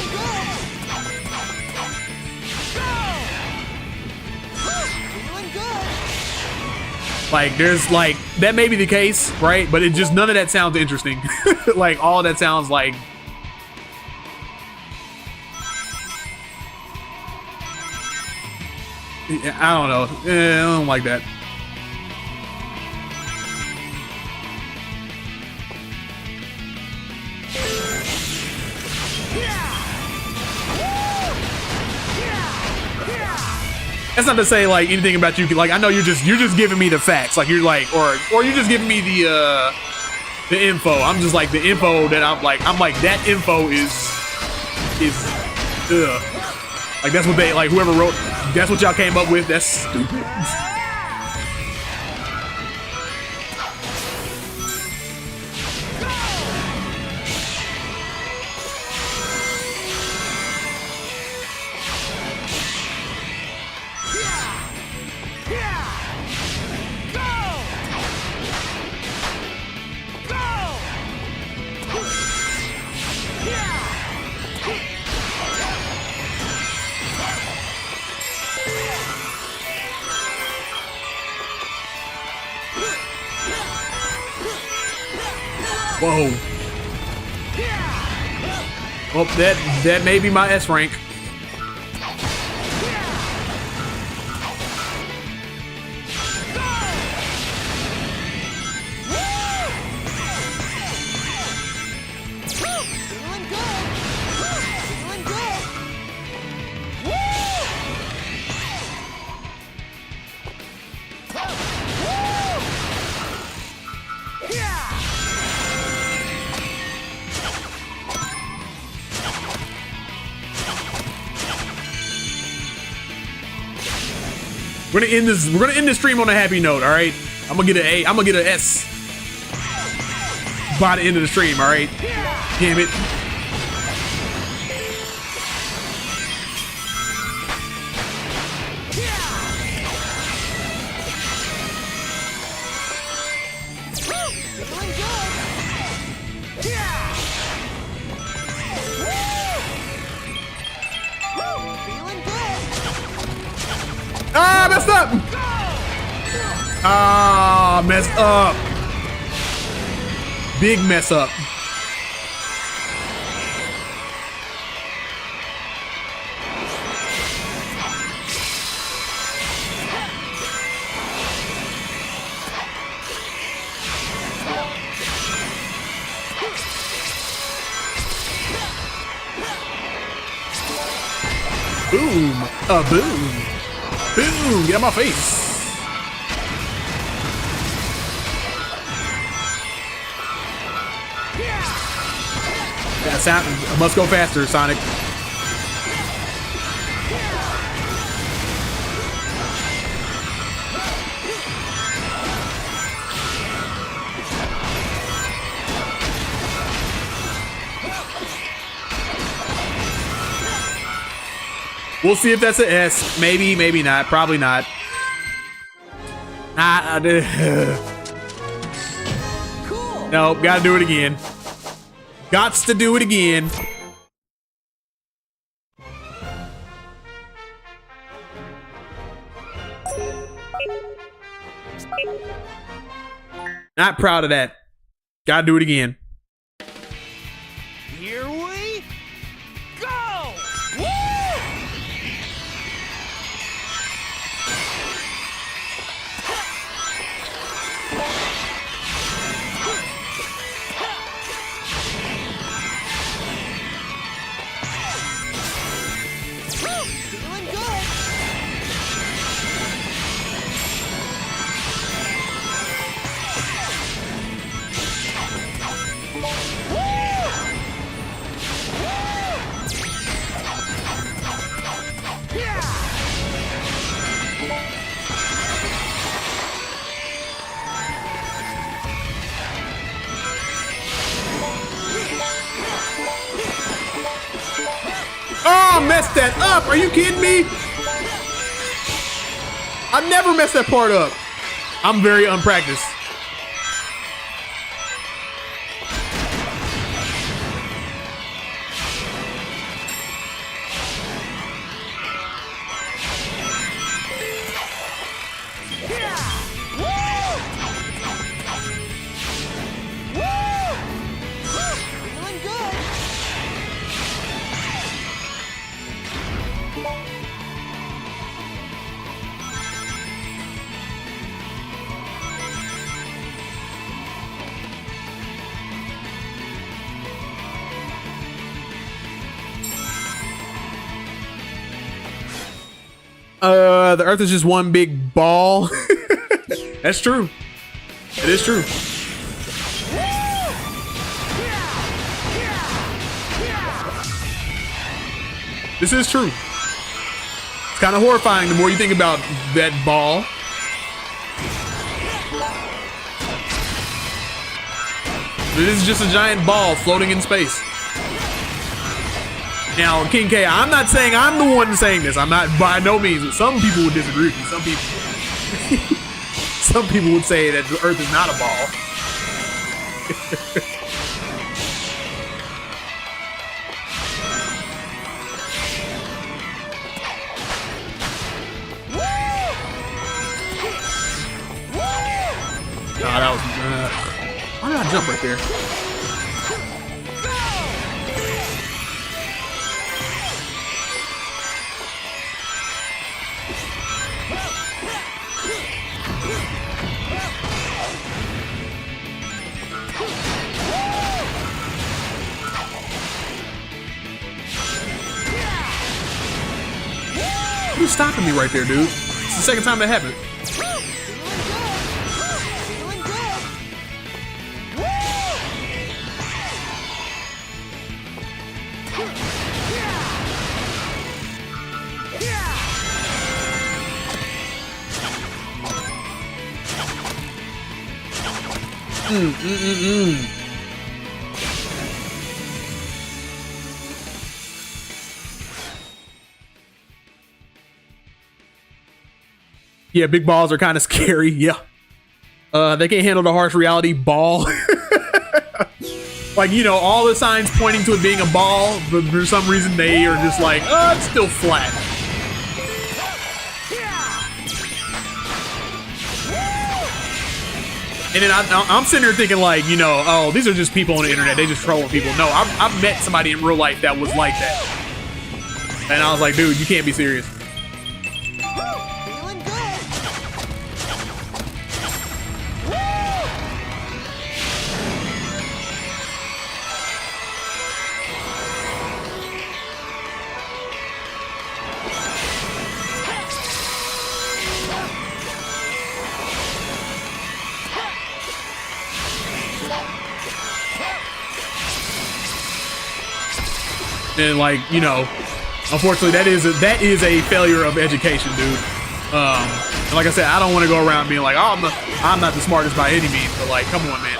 Like, there's like, that may be the case, right? But it just, none of that sounds interesting. Like, all that sounds like, I don't know. I don't like that. That's not to say like anything about you. Like, I know you're just giving me the facts. Like, you're like, or you're just giving me the info. I'm just like the info that I'm like that info is like, that's what they, like, whoever wrote, that's what y'all came up with. That's stupid. Whoa. Well, that may be my S rank. Feeling good. Feeling good. Woo! Yeah! We're gonna end this stream on a happy note, all right? I'm gonna get an A. I'm gonna get an S by the end of the stream, all right? Damn it. Feeling good. Yeah! Woo! Feeling good. Ah, messed up. Ah, messed up. Big mess up. Boom. Boom. Boom. Get out my face. That sound must go faster, Sonic. We'll see if that's an S. Maybe, maybe not. Probably not. Cool. Nope, gotta do it again. Gots to do it again. Not proud of that. Gotta do it again. Here we go! Woo! Feeling good. Oh, I messed that up. Are you kidding me? I never messed that part up. I'm very unpracticed. Feeling good. The Earth is just one big ball. That's true. It is true. This is true. It's kind of horrifying the more you think about that ball. It is just a giant ball floating in space. Now, King K, I'm not saying I'm the one saying this. I'm not, by no means. Some people would disagree with me. Some people would say that the Earth is not a ball. That was. Why did I jump right there? stopping me right there, dude? It's the second time that happened. Feeling good. Yeah, big balls are kind of scary. Yeah. They can't handle the harsh reality. Ball. Like, you know, all the signs pointing to it being a ball, but for some reason they are just like, oh, it's still flat. And then I'm sitting here thinking like, you know, oh, these are just people on the internet. They just trolling people. No, I've met somebody in real life that was like that. And I was like, dude, you can't be serious. Feeling good. And like, you know, unfortunately that is a failure of education, dude. And like I said, I don't want to go around being like, oh, I'm not the smartest by any means, but like, come on, man.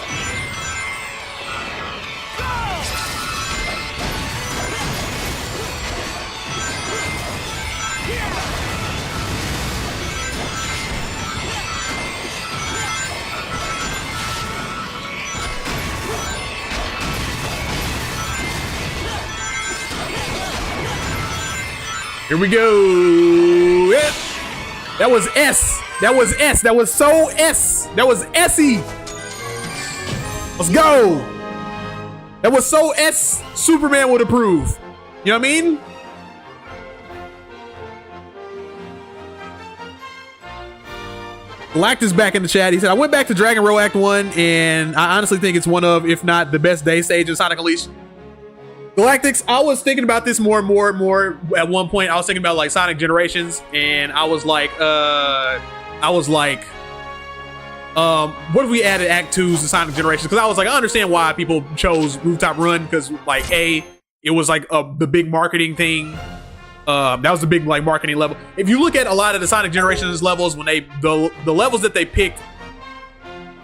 Here we go. That was S. That was S. That was so S. That was S-y. Let's go. That was so S. Superman would approve. You know what I mean? Galactus back in the chat. He said, I went back to Dragon Road Act 1, and I honestly think it's one of, if not the best day stage in Sonic Unleashed. Galactics, I was thinking about this more and more at one point. I was thinking about like Sonic Generations, and I was like, what if we added Act 2s to Sonic Generations? Because I was like, I understand why people chose Rooftop Run, because like it was like the big marketing thing. That was the big like marketing level. If you look at a lot of the Sonic Generations levels, when the levels that they picked,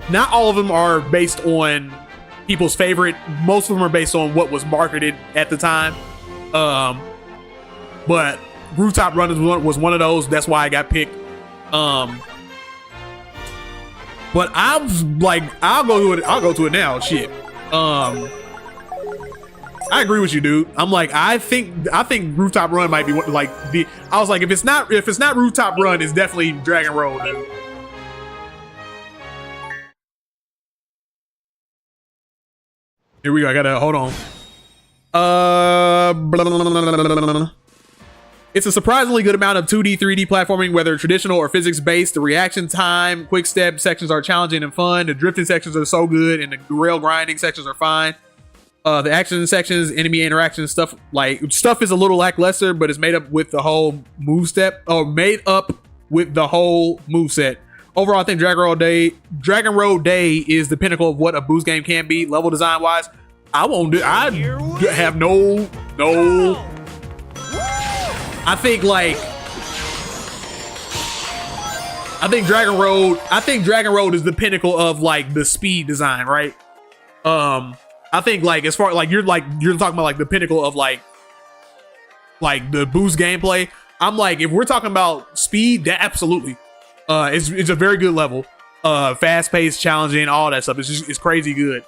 not all of them are based on people's favorite. Most of them are based on what was marketed at the time. But Rooftop Run was one of those. That's why I got picked. But I was like, I'll go to it now. Shit. I agree with you, dude. I'm like, I think Rooftop Run might be like the. I was like, if it's not Rooftop Run, it's definitely Dragon Road, dude. Here we go. I gotta hold on. It's a surprisingly good amount of 2D, 3D platforming, whether traditional or physics-based. The reaction time, quick step sections are challenging and fun. The drifting sections are so good, and the rail grinding sections are fine. The action sections, enemy interaction stuff is a little lackluster, but it's made up with the whole moveset. Overall, I think Dragon Road Day is the pinnacle of what a boost game can be, level design wise. I have no. I think Dragon Road is the pinnacle of like the speed design, right? I think like as far like you're talking about like the pinnacle of like the boost gameplay. I'm like, if we're talking about speed, that absolutely. It's a very good level. Fast paced, challenging, all that stuff. It's crazy good.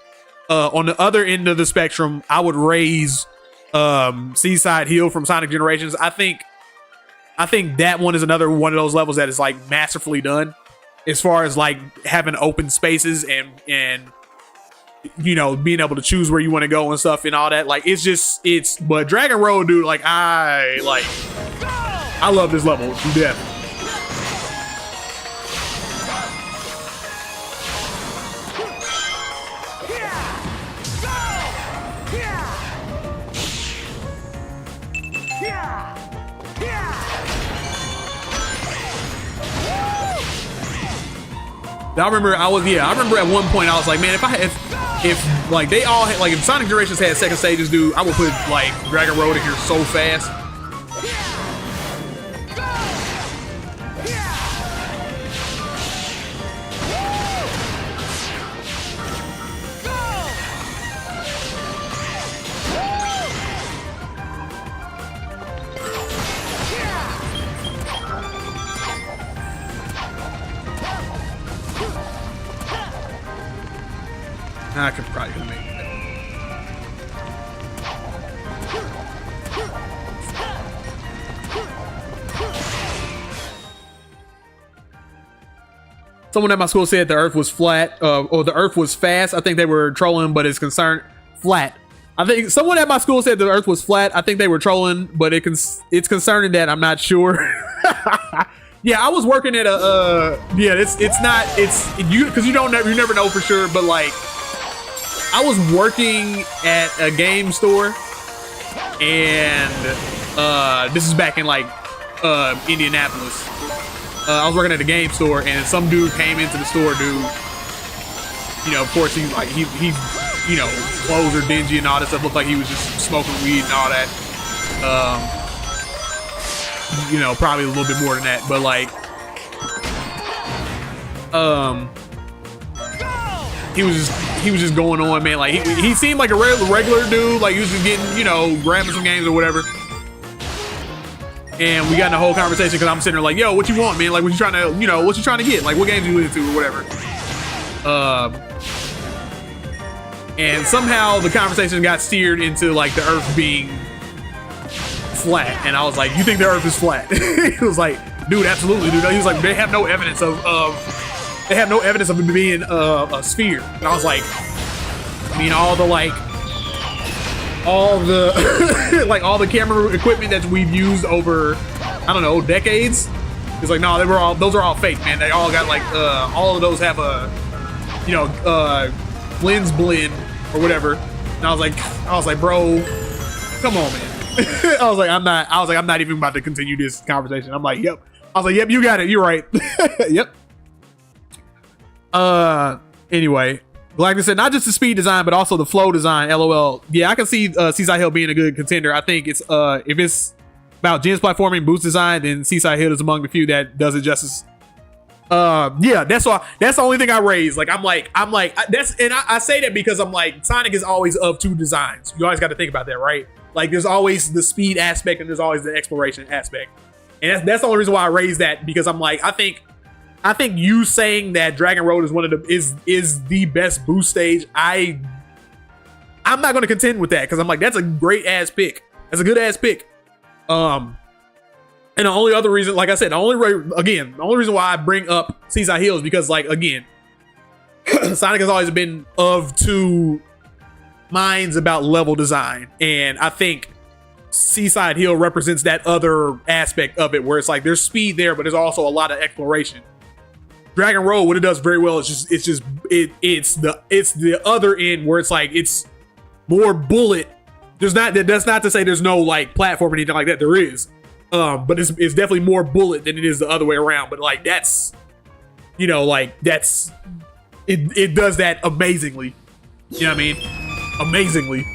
On the other end of the spectrum, I would raise Seaside Hill from Sonic Generations. I think that one is another one of those levels that is like masterfully done as far as like having open spaces and you know, being able to choose where you want to go and stuff and all that. Like but Dragon Road, dude, like I love this level to death. I remember I remember at one point I was like, man, if like they all had, like if Sonic Generations had second stages, dude, I would put like Dragon Road in here so fast. I could probably make that. Someone at my school said the Earth was flat, or the Earth was fast. I think they were trolling, but it's concerned flat. I think someone at my school said the Earth was flat. I think they were trolling, but it's concerning that I'm not sure. Yeah, I was working at a because you never know for sure, but like I was working at a game store, and this is back in like Indianapolis. I was working at a game store, and some dude came into the store, dude. You know, of course, he you know, clothes are dingy and all that stuff. Looked like he was just smoking weed and all that. You know, probably a little bit more than that, but like, he was just going on, man. Like he seemed like a regular dude. Like he was just getting, you know, grabbing some games or whatever. And we got in a whole conversation because I'm sitting there like, yo, what you want, man? Like, what you trying to, you know, what you trying to get? Like, what games you into or whatever. And somehow the conversation got steered into like the Earth being flat, and I was like, you think the Earth is flat? He was like, dude, absolutely, dude. He was like, they have no evidence of it being a sphere. And I was like, I mean, all the all the camera equipment that we've used over, I don't know, decades. It's like, no, those are all fake, man. They all got like all of those have a, you know, lens blend or whatever. And I was like, bro, come on, man. I was like, I'm not even about to continue this conversation. I'm like, yep. I was like, yep, you got it. You're right. Yep. Anyway, Galactus said, not just the speed design, but also the flow design. LOL. Yeah, I can see Seaside Hill being a good contender. I think it's if it's about Gen's platforming, boost design, then Seaside Hill is among the few that does it justice. Yeah, that's the only thing I raised. Like, I'm like, that's, and I say that because I'm like, Sonic is always of two designs. You always got to think about that, right? Like, there's always the speed aspect and there's always the exploration aspect. And that's the only reason why I raised that, because I'm like, I think you saying that Dragon Road is one of the is the best boost stage. I'm not going to contend with that, because I'm like, that's a great ass pick. That's a good ass pick. And the only other reason, like I said, the only reason why I bring up Seaside Hill is because, like, again, Sonic has always been of two minds about level design, and I think Seaside Hill represents that other aspect of it, where it's like there's speed there, but there's also a lot of exploration. Dragon Road, what it does very well is it's the other end, where it's like it's more bullet. That's not to say there's no like platform or anything like that. There is, but it's definitely more bullet than it is the other way around. But like that's, you know, like that's it does that amazingly. You know what I mean? Amazingly.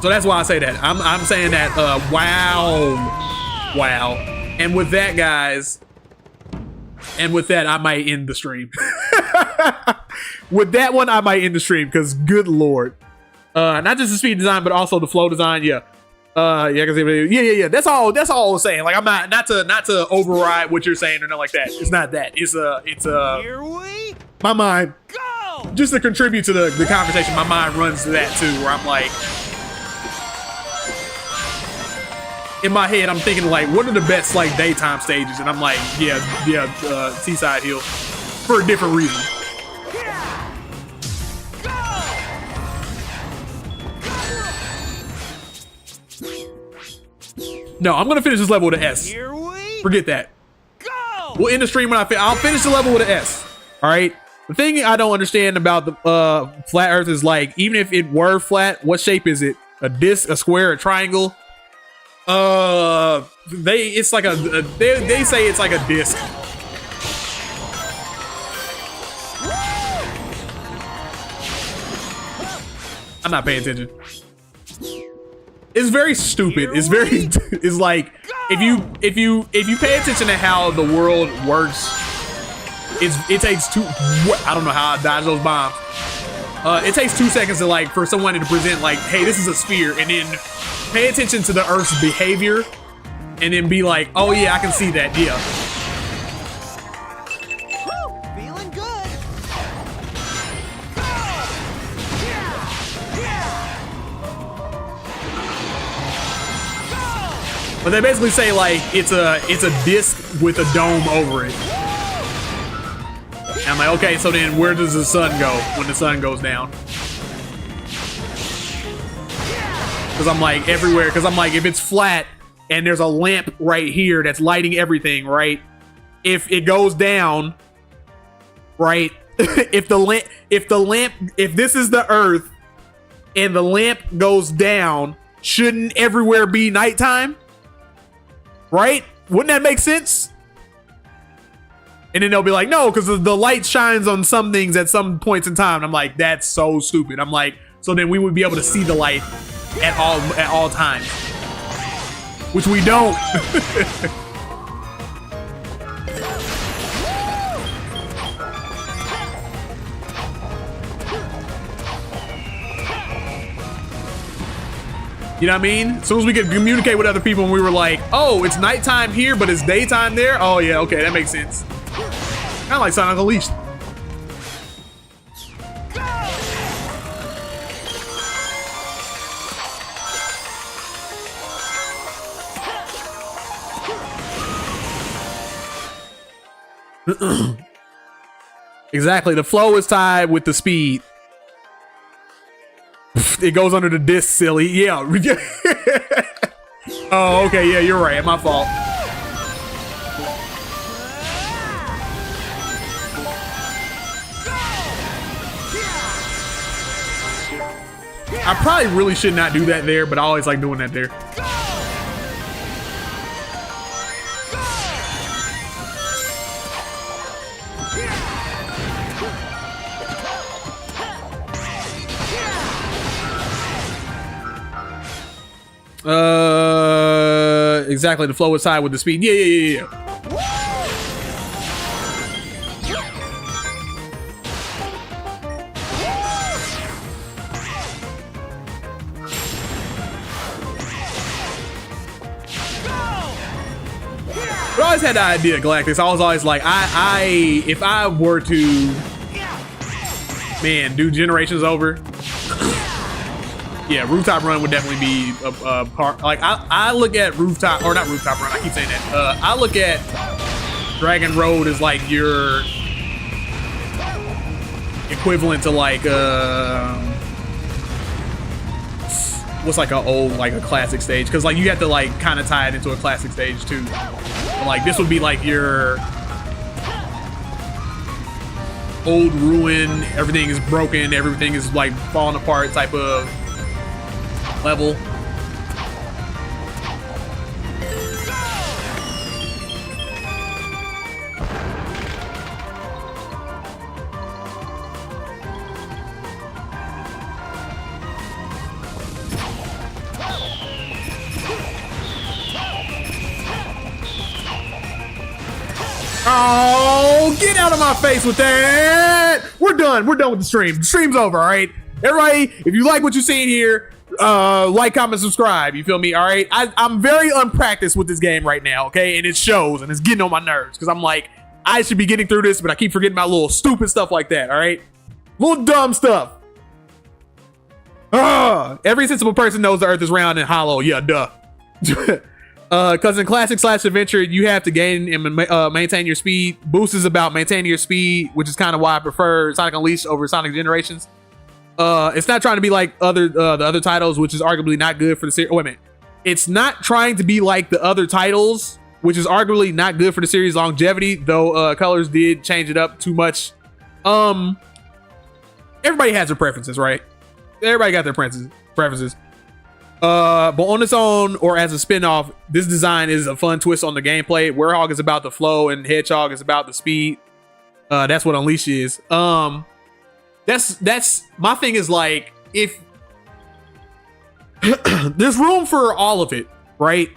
So that's why I say that. I'm saying that. Wow. And with that, guys, I might end the stream. With that one, I might end the stream, because good lord, not just the speed design, but also the flow design. Yeah. Yeah. That's all I was saying. Like, I'm not to override what you're saying or nothing like that. It's not that. It's Here we my mind, go. just to contribute to the conversation. My mind runs to that too, where I'm like, in my head, I'm thinking like, what are the best like daytime stages? And I'm like, Seaside Hill, for a different reason. No, I'm gonna finish this level with an S. Here we Forget that. go. We'll end the stream when I'll finish the level with an S. All right. The thing I don't understand about the flat Earth is, like, even if it were flat, what shape is it? A disc, a square, a triangle? It's like they say it's like a disc. I'm not paying attention. It's very stupid. It's very, it's like, if you pay attention to how the world works, it takes I don't know how I dodge those bombs. It takes 2 seconds to like, for someone to present like, hey, this is a sphere, and then pay attention to the Earth's behavior, and then be like, oh yeah, I can see that, yeah. Feeling good. But they basically say like it's a disc with a dome over it. And I'm like, okay, so then where does the sun go when the sun goes down? Because I'm like everywhere. Because I'm like, if it's flat and there's a lamp right here that's lighting everything, right? If it goes down, right? if this is the Earth and the lamp goes down, shouldn't everywhere be nighttime? Right? Wouldn't that make sense? And then they'll be like, no, because the light shines on some things at some points in time. And I'm like, that's so stupid. I'm like, so then we would be able to see the light at all times, which we don't. You know what I mean? As soon as we could communicate with other people and we were like, oh, it's nighttime here, but it's daytime there. Oh yeah, okay, that makes sense. Kind of like Sonic Unleashed. Exactly, the flow is tied with the speed. It goes under the disc, silly. Yeah. Oh, okay. Yeah, you're right. My fault. I probably really should not do that there, but I always like doing that there. Exactly. The flow is high with the speed. Yeah. But I always had the idea, Galactus. I was always like, if I were to, do Generations over. Yeah, Rooftop Run would definitely be a part. Like, I look at Rooftop, or not Rooftop Run, I keep saying that. I look at Dragon Road as like your equivalent to like, what's like a classic stage? Because like you have to like kind of tie it into a classic stage too. But, like, this would be like your old ruin, everything is broken, everything is like falling apart type of level. Oh, get out of my face with that. We're done with the stream. The stream's over, all right? Everybody, if you like what you're seeing here, like, comment, subscribe. You feel me? All right. I'm very unpracticed with this game right now. Okay. And it shows, and it's getting on my nerves because I'm like, I should be getting through this, but I keep forgetting about little stupid stuff like that. All right. Little dumb stuff. Every sensible person knows the earth is round and hollow. Yeah, duh. Because in classic / adventure, you have to gain and maintain your speed. Boost is about maintaining your speed, which is kind of why I prefer Sonic Unleashed over Sonic Generations. It's not trying to be like the other titles, which is arguably not good for the series. Wait a minute. It's not trying to be like the other titles, which is arguably not good for the series longevity, though Colors did change it up too much. Everybody has their preferences, right? Everybody got their preferences. But on its own or as a spin-off, this design is a fun twist on the gameplay. Werehog is about the flow and Hedgehog is about the speed. That's what Unleash is. That's my thing is like, if there's room for all of it, right?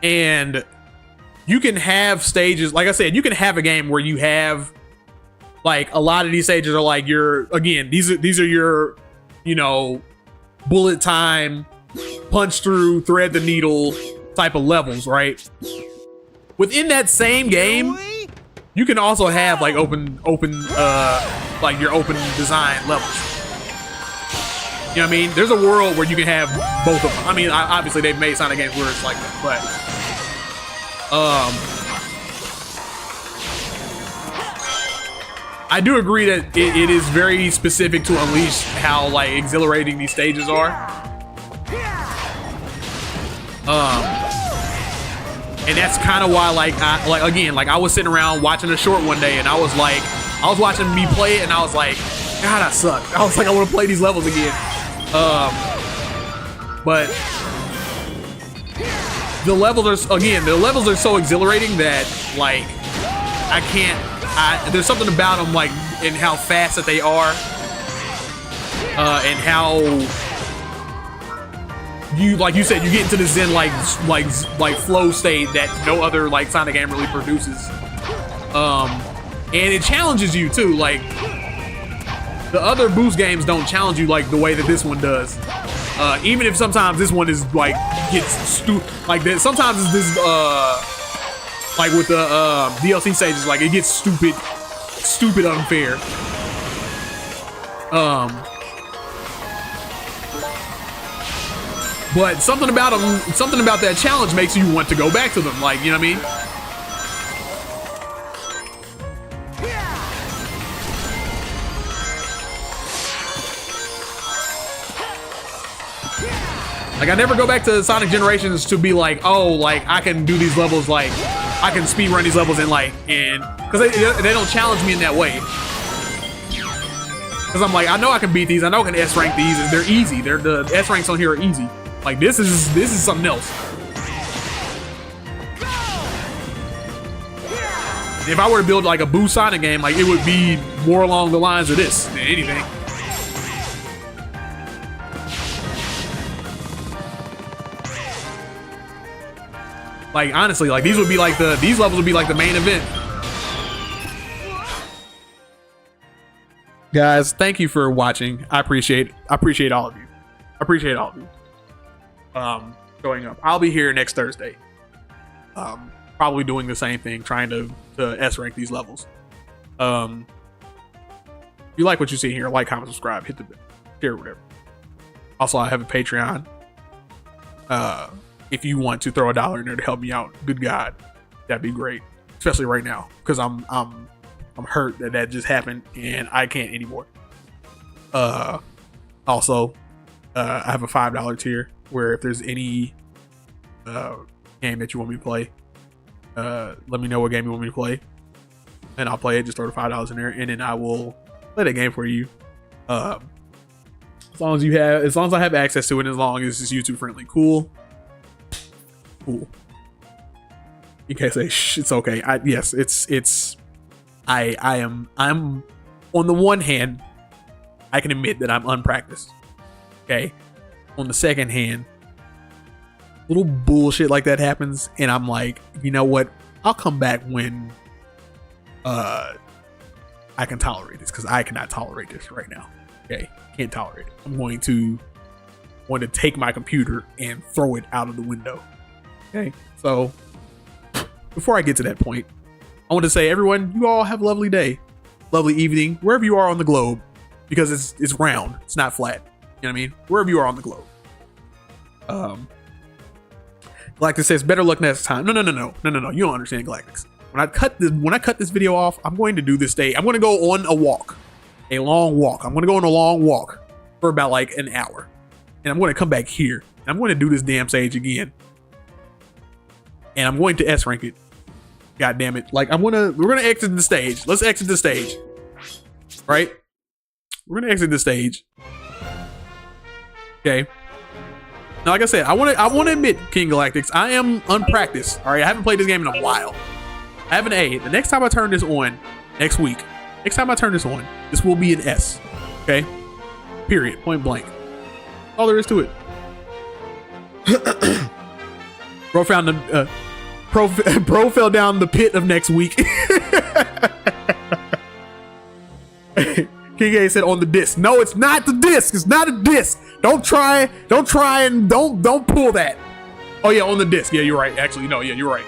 And you can have stages, like I said, you can have a game where you have like a lot of these stages are like these are your, you know, bullet time, punch through, thread the needle type of levels, right? Within that same game, you can also have like open like your open design levels. You know what I mean? There's a world where you can have both of them. I mean, obviously they've made Sonic games where it's like that, but I do agree that it is very specific to Unleash how like exhilarating these stages are. And that's kind of why I was sitting around watching a short one day and I was watching me play it and I was like, God, I suck. I was like, I want to play these levels again. But the levels are so exhilarating that like there's something about them like in how fast that they are, and how you said you get into the zen like flow state that no other like Sonic game really produces, and it challenges you too. Like the other Boost games don't challenge you like the way that this one does. Even if sometimes this one is like gets stupid, like that. Sometimes it's this like with the DLC stages, like it gets stupid unfair. But something about that challenge makes you want to go back to them. Like, you know what I mean? Like, I never go back to Sonic Generations to be like, oh, like I can do these levels, like I can speed run these levels because they don't challenge me in that way. Because I'm like, I know I can beat these, I know I can S rank these, and they're easy. The S ranks on here are easy. Like this is something else. If I were to build like a Boo Sonic game, like it would be more along the lines of this than anything. Like honestly, like these levels would be like the main event. Guys, thank you for watching. I appreciate all of you. I appreciate all of you. Going up. I'll be here next Thursday. Probably doing the same thing, trying to S rank these levels. If you like what you see here, like, comment, subscribe, hit the bell, share, whatever. Also, I have a Patreon. If you want to throw $1 in there to help me out, good God, that'd be great. Especially right now, because I'm hurt that just happened and I can't anymore. Also, I have a $5 tier where if there's any game that you want me to play, let me know what game you want me to play, and I'll play it. Just throw the $5 in there, and then I will play that game for you. As long as I have access to it, and as long as it's YouTube friendly, cool. You can't say it's okay. I'm on the one hand, I can admit that I'm unpracticed. Okay. On the second hand, little bullshit like that happens, and I'm like, you know what? I'll come back when I can tolerate this, because I cannot tolerate this right now. Okay, can't tolerate it. I'm going to take my computer and throw it out of the window. Okay, so before I get to that point, I want to say, everyone, you all have a lovely day, lovely evening, wherever you are on the globe, because it's round, it's not flat. You know what I mean? Wherever you are on the globe. Galactus says, better luck next time. No. You don't understand, Galactus. When I cut this video off, I'm going to do this day. I'm going to go on a long walk. I'm going to go on a long walk for about like an hour, and I'm going to come back here. And I'm going to do this damn stage again, and I'm going to S rank it. God damn it! Like we're gonna exit the stage. Let's exit the stage. Right? We're gonna exit the stage. Okay. Now, like I said, I want to admit, King Galactics, I am unpracticed. All right, I haven't played this game in a while. I have an A. The next time I turn this on, next week, this will be an S. Okay. Period. Point blank. All there is to it. Bro found the bro fell down the pit of next week. King A said on the disc. No, it's not the disc. It's not a disc. Don't try and don't pull that. Oh yeah, on the disc. Yeah, you're right. Actually, no, yeah, you're right.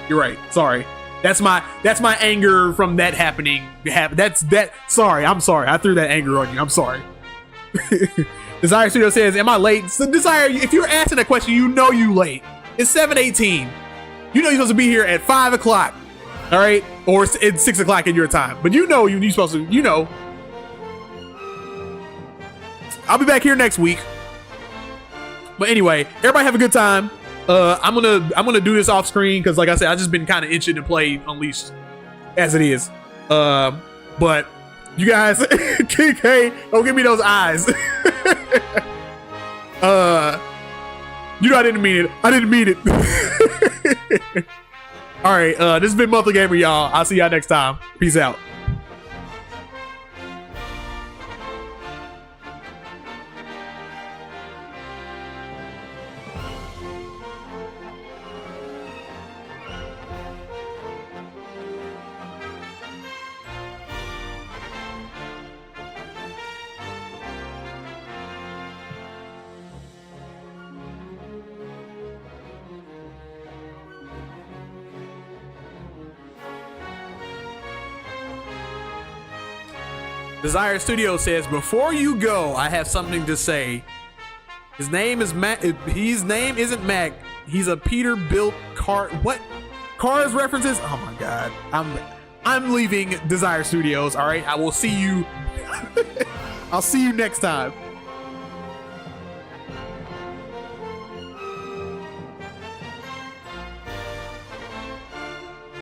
You're right. Sorry. That's my anger from that happening. Sorry, I'm sorry. I threw that anger on you. I'm sorry. Desire Studio says, am I late? So Desire, if you're asking that question, you know you late. It's 7:18. You know you're supposed to be here at 5 o'clock. All right? Or it's 6 o'clock in your time. But you know you're supposed to, you know. I'll be back here next week. But anyway, everybody have a good time. I'm gonna do this off screen because, like I said, I've just been kind of itching to play Unleashed as it is. But you guys, KK, don't give me those eyes. You know I didn't mean it. All right, this has been Monthly Gamer, y'all. I'll see y'all next time. Peace out. Desire Studio says, before you go, I have something to say. His name is Mac. His name isn't Mac. He's a Peterbilt car. What? Cars references? Oh my God. I'm leaving Desire Studios. All right. I will see you. I'll see you next time.